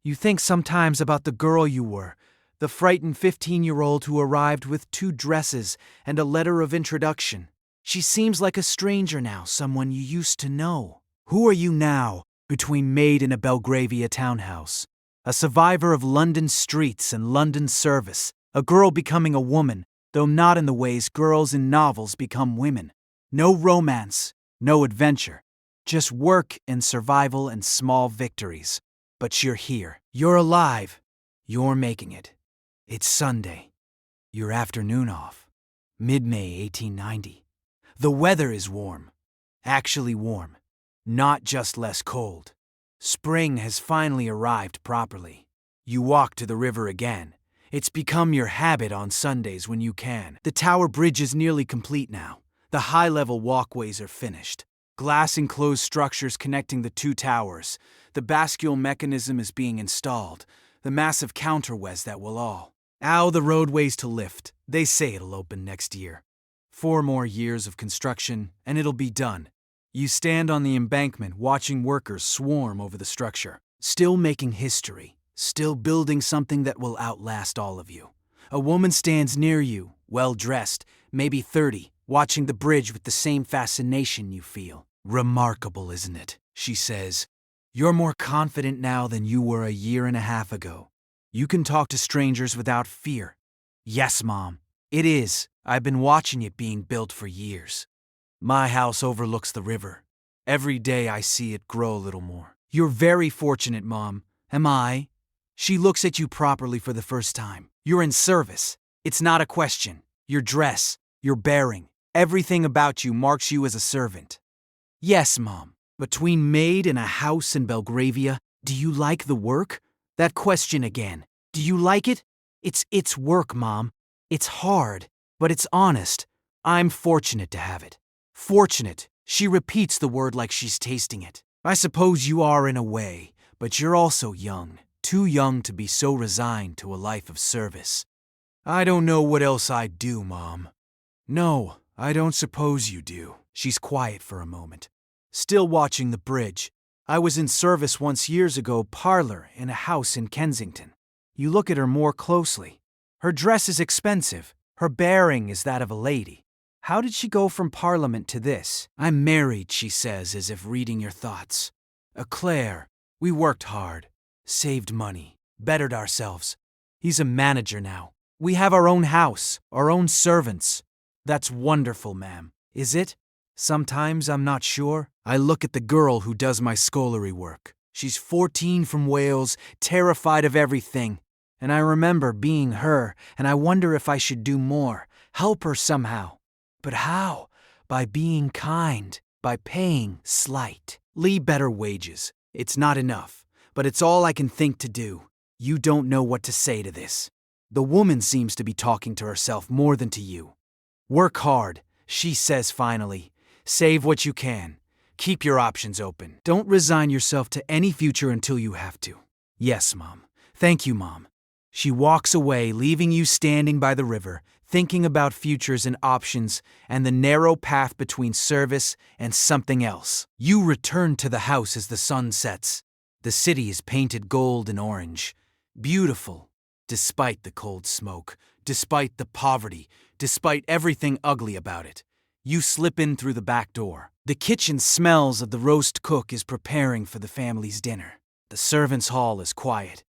You think sometimes about the girl you were, the frightened 15-year-old who arrived with 2 dresses and a letter of introduction. She seems like a stranger now, someone you used to know. Who are you now, between maid in a Belgravia townhouse? A survivor of London streets and London service, a girl becoming a woman, though not in the ways girls in novels become women. No romance, no adventure, just work and survival and small victories. But you're here. You're alive. You're making it. It's Sunday. Your afternoon off. Mid-May 1890. The weather is warm. Actually warm. Not just less cold. Spring has finally arrived properly. You walk to the river again. It's become your habit on Sundays when you can. The Tower Bridge is nearly complete now. The high-level walkways are finished. Glass-enclosed structures connecting the 2 towers. The bascule mechanism is being installed. The massive counterways that will all. The roadways to lift. They say it'll open next year. 4 more years of construction, and it'll be done. You stand on the embankment watching workers swarm over the structure. Still making history. Still building something that will outlast all of you. A woman stands near you, well-dressed, maybe 30, watching the bridge with the same fascination you feel. Remarkable, isn't it? She says. You're more confident now than you were a year and a half ago. You can talk to strangers without fear. Yes, Mom, it is. I've been watching it being built for years. My house overlooks the river. Every day I see it grow a little more. You're very fortunate, Mom. Am I? She looks at you properly for the first time. You're in service. It's not a question. Your dress, your bearing, everything about you marks you as a servant. Yes, Mom. Between maid and a house in Belgravia, do you like the work? That question again. Do you like it? It's work, Mom. It's hard, but it's honest. I'm fortunate to have it. Fortunate. She repeats the word like she's tasting it. I suppose you are in a way, but you're also young. Too young to be so resigned to a life of service. I don't know what else I'd do, Mom. No, I don't suppose you do. She's quiet for a moment. Still watching the bridge. I was in service once years ago, parlor in a house in Kensington. You look at her more closely. Her dress is expensive. Her bearing is that of a lady. How did she go from Parliament to this? I'm married, she says, as if reading your thoughts. Claire, we worked hard, saved money, bettered ourselves. He's a manager now. We have our own house, our own servants. That's wonderful, ma'am. Is it? Sometimes I'm not sure. I look at the girl who does my scullery work. She's 14 from Wales, terrified of everything. And I remember being her, and I wonder if I should do more, help her somehow. But how? By being kind, by paying slight. Lee better wages. It's not enough, but it's all I can think to do. You don't know what to say to this. The woman seems to be talking to herself more than to you. Work hard, she says finally. Save what you can. Keep your options open. Don't resign yourself to any future until you have to. Yes, Mom. Thank you, Mom. She walks away, leaving you standing by the river, thinking about futures and options and the narrow path between service and something else. You return to the house as the sun sets. The city is painted gold and orange. Beautiful, despite the cold smoke, despite the poverty, despite everything ugly about it. You slip in through the back door. The kitchen smells of the roast cook is preparing for the family's dinner. The servants' hall is quiet.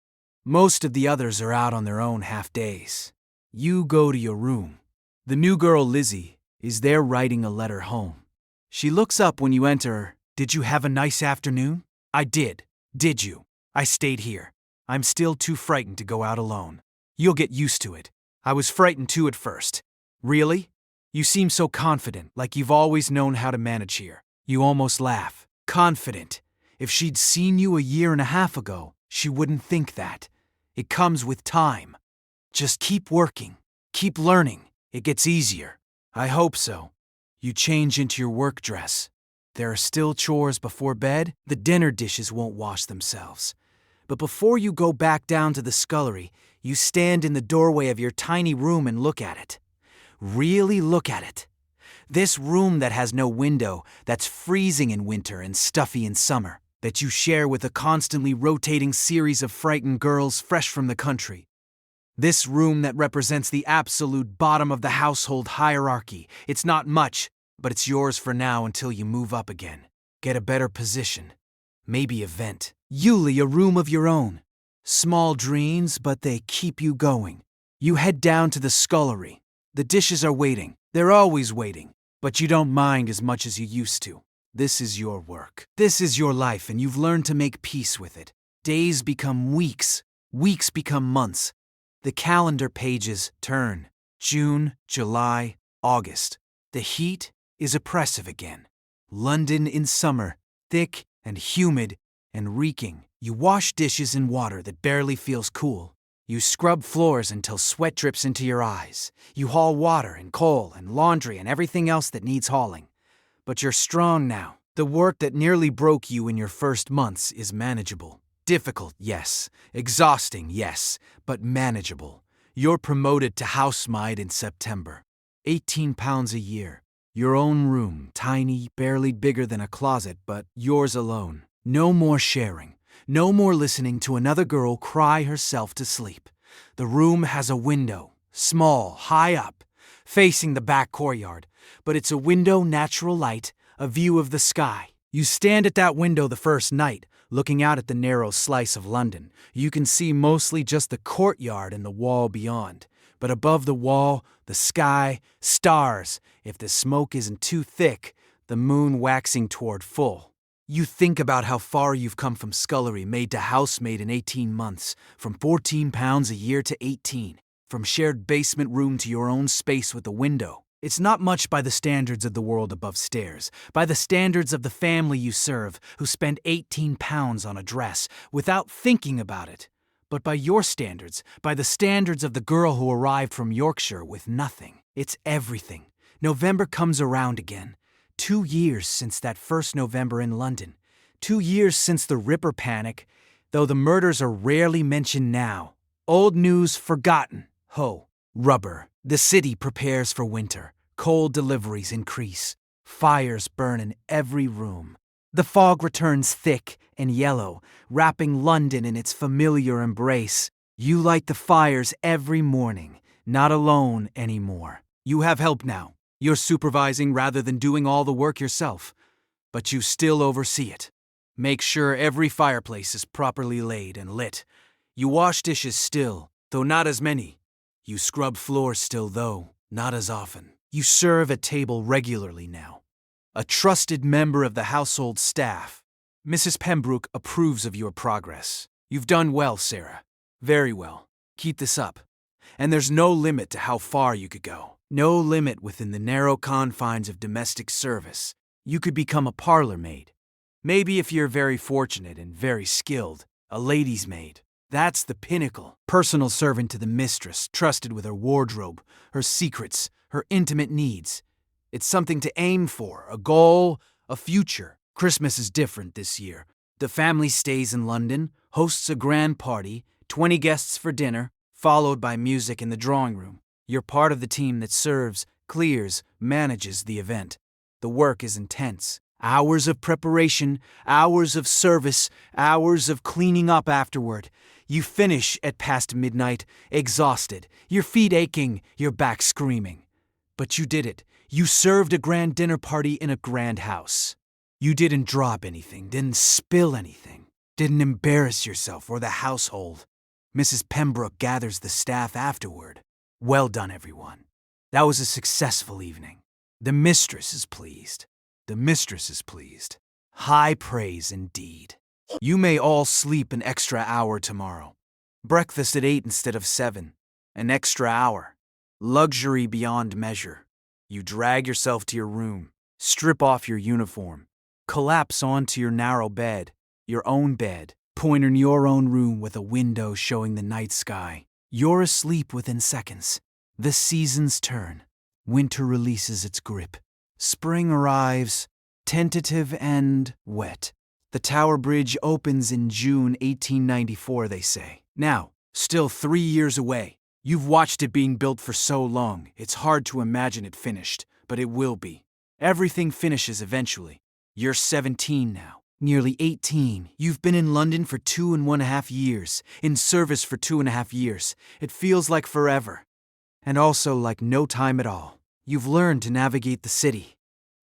Most of the others are out on their own half-days. You go to your room. The new girl, Lizzie, is there writing a letter home. She looks up when you enter. Did you have a nice afternoon? I did. Did you? I stayed here. I'm still too frightened to go out alone. You'll get used to it. I was frightened too at first. Really? You seem so confident, like you've always known how to manage here. You almost laugh. Confident. If she'd seen you a year and a half ago, she wouldn't think that. It comes with time. Just keep working. Keep learning. It gets easier. I hope so. You change into your work dress. There are still chores before bed. The dinner dishes won't wash themselves. But before you go back down to the scullery, you stand in the doorway of your tiny room and look at it. Really look at it. This room that has no window, that's freezing in winter and stuffy in summer, that you share with a constantly rotating series of frightened girls fresh from the country. This room that represents the absolute bottom of the household hierarchy. It's not much, but it's yours for now until you move up again. Get a better position. Maybe a vent. Usually a room of your own. Small dreams, but they keep you going. You head down to the scullery. The dishes are waiting. They're always waiting. But you don't mind as much as you used to. This is your work. This is your life, and you've learned to make peace with it. Days become weeks. Weeks become months. The calendar pages turn. June, July, August. The heat is oppressive again. London in summer, thick and humid and reeking. You wash dishes in water that barely feels cool. You scrub floors until sweat drips into your eyes. You haul water and coal and laundry and everything else that needs hauling. But you're strong now. The work that nearly broke you in your first months is manageable. Difficult, yes. Exhausting, yes. But manageable. You're promoted to housemaid in September. £18 a year. Your own room, tiny, barely bigger than a closet, but yours alone. No more sharing. No more listening to another girl cry herself to sleep. The room has a window, small, high up, facing the back courtyard, but it's a window, natural light, a view of the sky. You stand at that window the first night, looking out at the narrow slice of London. You can see mostly just the courtyard and the wall beyond. But above the wall, the sky, stars, if the smoke isn't too thick, the moon waxing toward full. You think about how far you've come from scullery maid to housemaid in 18 months, from £14 a year to 18, from shared basement room to your own space with a window. It's not much by the standards of the world above stairs, by the standards of the family you serve, who spend £18 on a dress without thinking about it, but by your standards, by the standards of the girl who arrived from Yorkshire with nothing. It's everything. November comes around again. 2 years since that first November in London. 2 years since the Ripper panic, though the murders are rarely mentioned now. Old news forgotten. Ho. Rubber. The city prepares for winter. Coal deliveries increase. Fires burn in every room. The fog returns thick and yellow, wrapping London in its familiar embrace. You light the fires every morning, not alone anymore. You have help now. You're supervising rather than doing all the work yourself, but you still oversee it. Make sure every fireplace is properly laid and lit. You wash dishes still, though not as many. You scrub floors still, though not as often. You serve at table regularly now. A trusted member of the household staff. Mrs. Pembroke approves of your progress. You've done well, Sarah. Very well. Keep this up. And there's no limit to how far you could go. No limit within the narrow confines of domestic service. You could become a parlor maid. Maybe if you're very fortunate and very skilled, a lady's maid. That's the pinnacle. Personal servant to the mistress, trusted with her wardrobe, her secrets, her intimate needs. It's something to aim for, a goal, a future. Christmas is different this year. The family stays in London, hosts a grand party, 20 guests for dinner, followed by music in the drawing room. You're part of the team that serves, clears, manages the event. The work is intense. Hours of preparation, hours of service, hours of cleaning up afterward. You finish at past midnight, exhausted, your feet aching, your back screaming. But you did it. You served a grand dinner party in a grand house. You didn't drop anything, didn't spill anything, didn't embarrass yourself or the household. Mrs. Pembroke gathers the staff afterward. Well done, everyone. That was a successful evening. The mistress is pleased. The mistress is pleased. High praise indeed. You may all sleep an extra hour tomorrow. Breakfast at 8 instead of 7. An extra hour. Luxury beyond measure. You drag yourself to your room. Strip off your uniform. Collapse onto your narrow bed. Your own bed. Point in your own room with a window showing the night sky. You're asleep within seconds. The seasons turn. Winter releases its grip. Spring arrives. tentative and wet. The Tower Bridge opens in June 1894, they say. Now, still 3 years away. You've watched it being built for so long, it's hard to imagine it finished, but it will be. Everything finishes eventually. You're 17 now. Nearly 18. You've been in London for 2.5 years, in service for 2.5 years. It feels like forever. And also like no time at all. You've learned to navigate the city.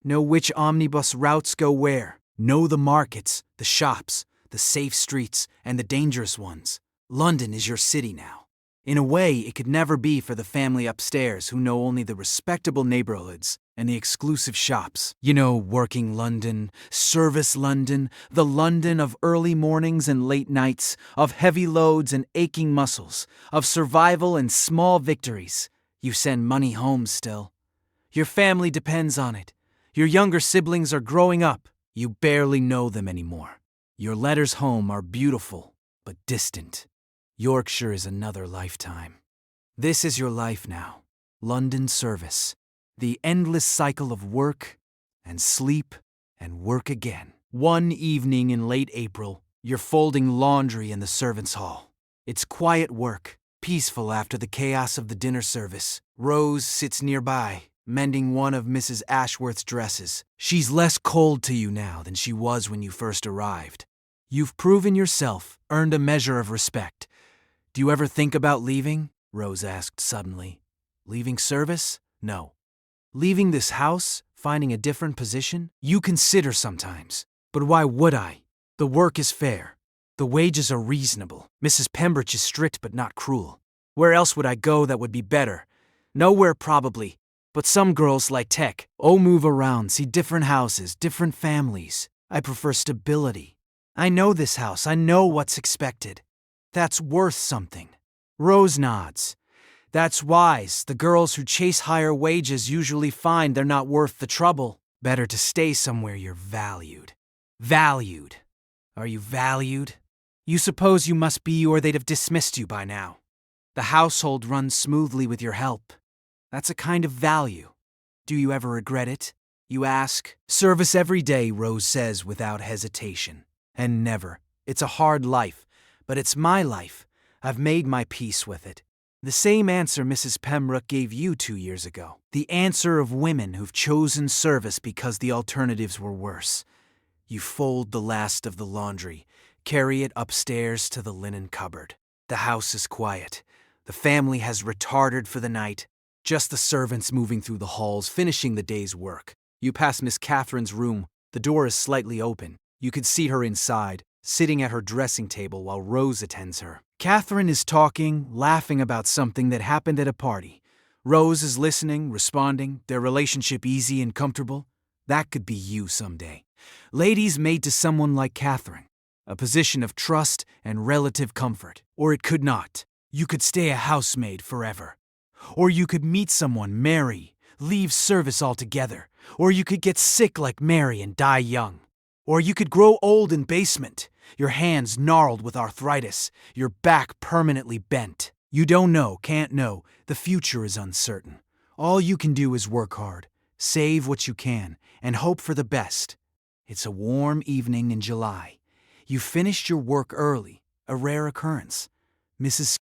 Know which omnibus routes go where. Know the markets, the shops, the safe streets, and the dangerous ones. London is your city now. In a way, it could never be for the family upstairs who know only the respectable neighborhoods and the exclusive shops. You know, working London, service London, the London of early mornings and late nights, of heavy loads and aching muscles, of survival and small victories. You send money home still. Your family depends on it. Your younger siblings are growing up. You barely know them anymore. Your letters home are beautiful, but distant. Yorkshire is another lifetime. This is your life now. London service. The endless cycle of work and sleep and work again. One evening in late April, you're folding laundry in the servants' hall. It's quiet work, peaceful after the chaos of the dinner service. Rose sits nearby, mending one of Mrs. Ashworth's dresses. She's less cold to you now than she was when you first arrived. You've proven yourself, earned a measure of respect. Do you ever think about leaving? Rose asked suddenly. Leaving service? No. Leaving this house? Finding a different position? You consider sometimes. But why would I? The work is fair. The wages are reasonable. Mrs. Pembroke is strict but not cruel. Where else would I go that would be better? Nowhere probably. But some girls like tech. Oh, move around, see different houses, different families. I prefer stability. I know this house. I know what's expected. That's worth something. Rose nods. That's wise. The girls who chase higher wages usually find they're not worth the trouble. Better to stay somewhere you're valued. Valued. Are you valued? You suppose you must be, or they'd have dismissed you by now. The household runs smoothly with your help. That's a kind of value. Do you ever regret it? You ask. Service every day, Rose says without hesitation. And never. It's a hard life. But it's my life. I've made my peace with it. The same answer Mrs. Pembroke gave you 2 years ago. The answer of women who've chosen service because the alternatives were worse. You fold the last of the laundry, carry it upstairs to the linen cupboard. The house is quiet. The family has retarded for the night. Just the servants moving through the halls, finishing the day's work. You pass Miss Catherine's room. The door is slightly open. You could see her inside, sitting at her dressing table while Rose attends her. Catherine is talking, laughing about something that happened at a party. Rose is listening, responding, their relationship easy and comfortable. That could be you someday. Ladies made to someone like Catherine. A position of trust and relative comfort. Or it could not. You could stay a housemaid forever. Or you could meet someone, marry, leave service altogether. Or you could get sick like Mary and die young. Or you could grow old in basement, your hands gnarled with arthritis, your back permanently bent. You don't know, can't know. The future is uncertain. All you can do is work hard, save what you can, and hope for the best. It's a warm evening in July. You finished your work early, a rare occurrence. Mrs.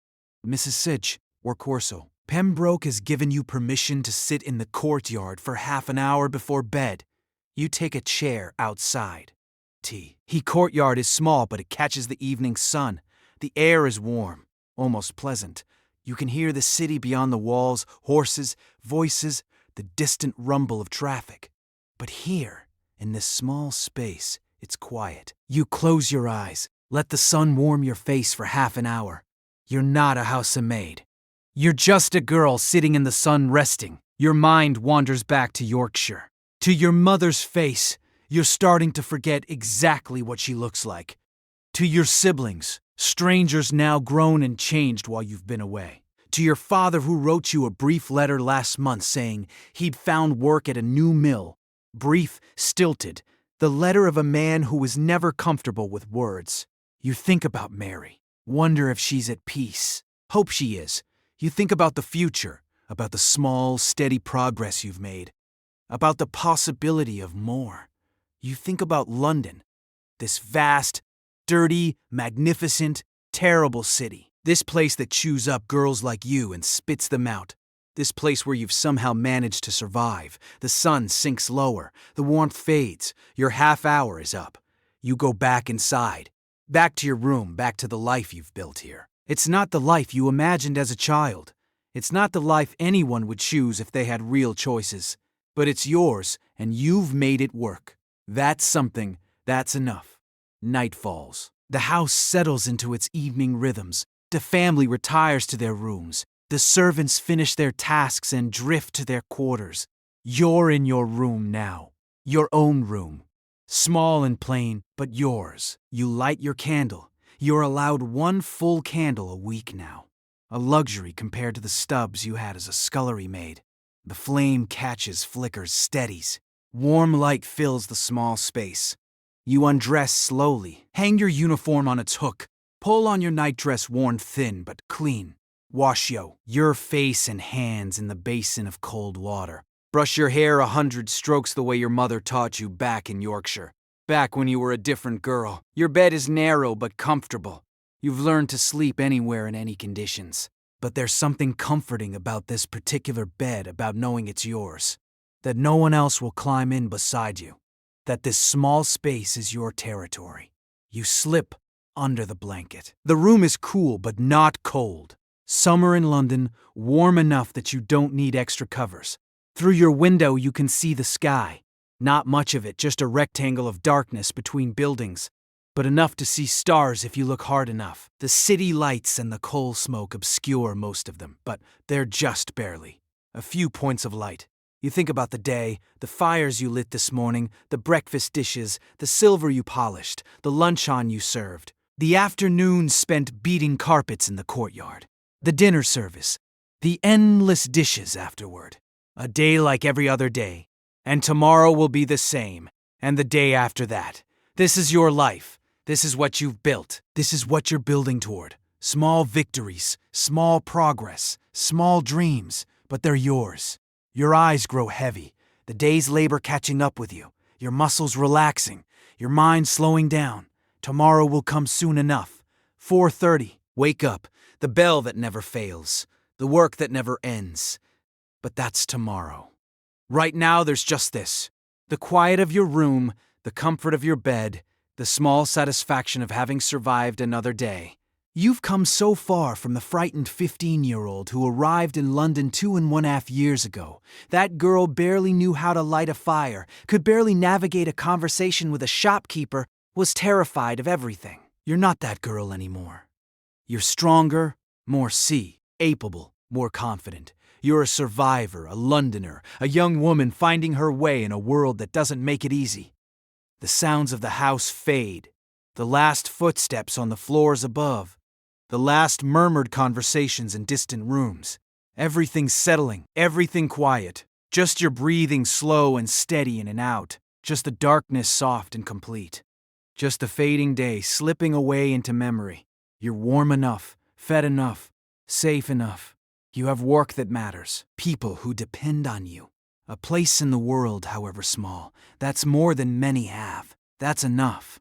Sitch, or Corso. Pembroke has given you permission to sit in the courtyard for half an hour before bed. You take a chair outside. Tea. The courtyard is small, but it catches the evening sun. The air is warm, almost pleasant. You can hear the city beyond the walls, horses, voices, the distant rumble of traffic. But here, in this small space, it's quiet. You close your eyes, let the sun warm your face for half an hour. You're not a housemaid. You're just a girl sitting in the sun resting. Your mind wanders back to Yorkshire. To your mother's face, you're starting to forget exactly what she looks like. To your siblings, strangers now grown and changed while you've been away. To your father who wrote you a brief letter last month saying he'd found work at a new mill. Brief, stilted, the letter of a man who was never comfortable with words. You think about Mary, wonder if she's at peace. Hope she is. You think about the future, about the small, steady progress you've made, about the possibility of more. You think about London, this vast, dirty, magnificent, terrible city. This place that chews up girls like you and spits them out. This place where you've somehow managed to survive. The sun sinks lower, the warmth fades, your half hour is up. You go back inside, back to your room, back to the life you've built here. It's not the life you imagined as a child. It's not the life anyone would choose if they had real choices. But it's yours, and you've made it work. That's something, that's enough. Night falls. The house settles into its evening rhythms. The family retires to their rooms. The servants finish their tasks and drift to their quarters. You're in your room now. Your own room. Small and plain, but yours. You light your candle. You're allowed one full candle a week now. A luxury compared to the stubs you had as a scullery maid. The flame catches, flickers, steadies. Warm light fills the small space. You undress slowly. Hang your uniform on its hook. Pull on your nightdress worn thin but clean. Wash your face and hands in the basin of cold water. Brush your hair 100 strokes the way your mother taught you back in Yorkshire. Back when you were a different girl. Your bed is narrow but comfortable. You've learned to sleep anywhere in any conditions. But there's something comforting about this particular bed, about knowing it's yours. That no one else will climb in beside you. That this small space is your territory. You slip under the blanket. The room is cool but not cold. Summer in London, warm enough that you don't need extra covers. Through your window you can see the sky. Not much of it, just a rectangle of darkness between buildings. But enough to see stars if you look hard enough. The city lights and the coal smoke obscure most of them, but they're just barely. A few points of light. You think about the day, the fires you lit this morning, the breakfast dishes, the silver you polished, the luncheon you served, the afternoons spent beating carpets in the courtyard, the dinner service, the endless dishes afterward. A day like every other day, and tomorrow will be the same, and the day after that. This is your life. This is what you've built. This is what you're building toward. Small victories, small progress, small dreams, but they're yours. Your eyes grow heavy, the day's labor catching up with you, your muscles relaxing, your mind slowing down. Tomorrow will come soon enough. 4:30, wake up, the bell that never fails, the work that never ends. But that's tomorrow. Right now there's just this. The quiet of your room, the comfort of your bed, the small satisfaction of having survived another day. You've come so far from the frightened 15-year-old who arrived in London 2.5 years ago. That girl barely knew how to light a fire, could barely navigate a conversation with a shopkeeper, was terrified of everything. You're not that girl anymore. You're stronger, more capable, more confident. You're a survivor, a Londoner, a young woman finding her way in a world that doesn't make it easy. The sounds of the house fade. The last footsteps on the floors above. The last murmured conversations in distant rooms. Everything settling, everything quiet. Just your breathing slow and steady in and out. Just the darkness soft and complete. Just the fading day slipping away into memory. You're warm enough, fed enough, safe enough. You have work that matters, people who depend on you. A place in the world, however small, that's more than many have. That's enough.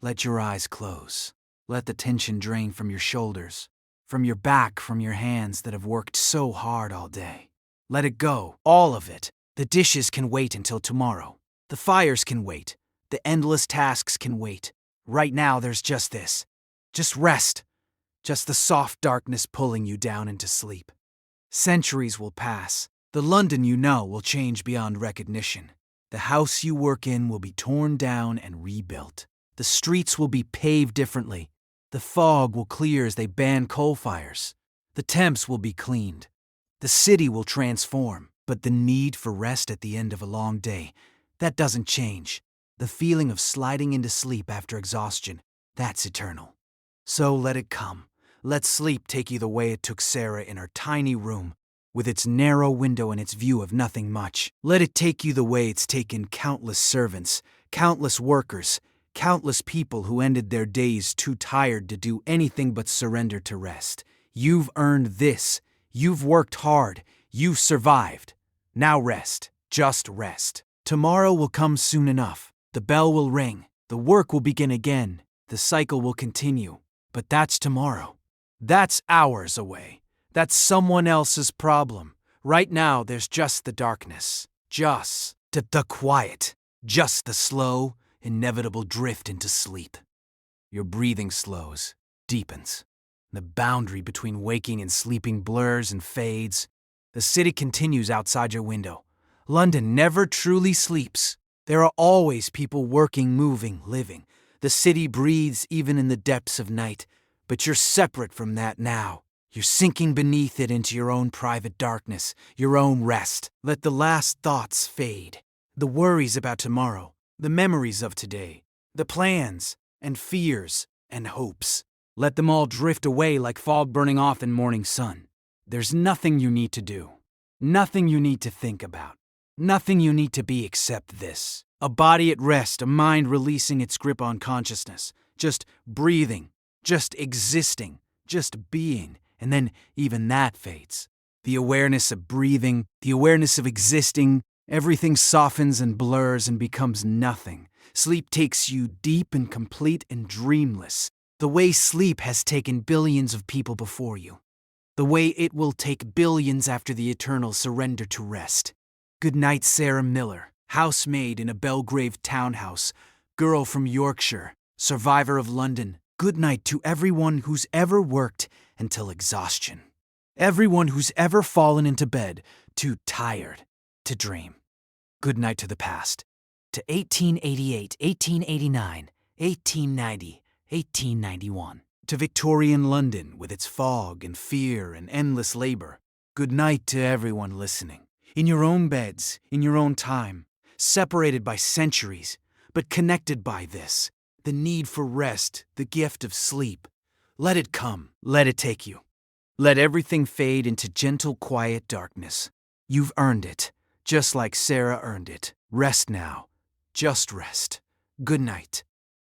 Let your eyes close. Let the tension drain from your shoulders, from your back, from your hands that have worked so hard all day. Let it go, all of it. The dishes can wait until tomorrow. The fires can wait. The endless tasks can wait. Right now there's just this. Just rest. Just the soft darkness pulling you down into sleep. Centuries will pass. The London you know will change beyond recognition. The house you work in will be torn down and rebuilt. The streets will be paved differently. The fog will clear as they ban coal fires. The Thames will be cleaned. The city will transform. But the need for rest at the end of a long day, that doesn't change. The feeling of sliding into sleep after exhaustion, that's eternal. So let it come. Let sleep take you the way it took Sarah in her tiny room, with its narrow window and its view of nothing much. Let it take you the way it's taken countless servants, countless workers, countless people who ended their days too tired to do anything but surrender to rest. You've earned this. You've worked hard. You've survived. Now rest. Just rest. Tomorrow will come soon enough. The bell will ring. The work will begin again. The cycle will continue. But that's tomorrow. That's hours away. That's someone else's problem. Right now, there's just the darkness. Just the quiet. Just the slow, inevitable drift into sleep. Your breathing slows, deepens. The boundary between waking and sleeping blurs and fades. The city continues outside your window. London never truly sleeps. There are always people working, moving, living. The city breathes even in the depths of night. But you're separate from that now. You're sinking beneath it into your own private darkness, your own rest. Let the last thoughts fade. The worries about tomorrow, the memories of today, the plans and fears and hopes. Let them all drift away like fog burning off in morning sun. There's nothing you need to do. Nothing you need to think about. Nothing you need to be except this. A body at rest, a mind releasing its grip on consciousness. Just breathing, just existing, just being. And then even that fades. The awareness of breathing, the awareness of existing, everything softens and blurs and becomes nothing. Sleep takes you deep and complete and dreamless. The way sleep has taken billions of people before you. The way it will take billions after the eternal surrender to rest. Good night, Sarah Miller, housemaid in a Belgrave townhouse, girl from Yorkshire, survivor of London. Good night to everyone who's ever worked until exhaustion. Everyone who's ever fallen into bed, too tired to dream. Good night to the past. To 1888, 1889, 1890, 1891. To Victorian London with its fog and fear and endless labor. Good night to everyone listening. In your own beds, in your own time, separated by centuries, but connected by this. The need for rest, the gift of sleep. Let it come. Let it take you. Let everything fade into gentle, quiet darkness. You've earned it, just like Sarah earned it. Rest now. Just rest. Good night.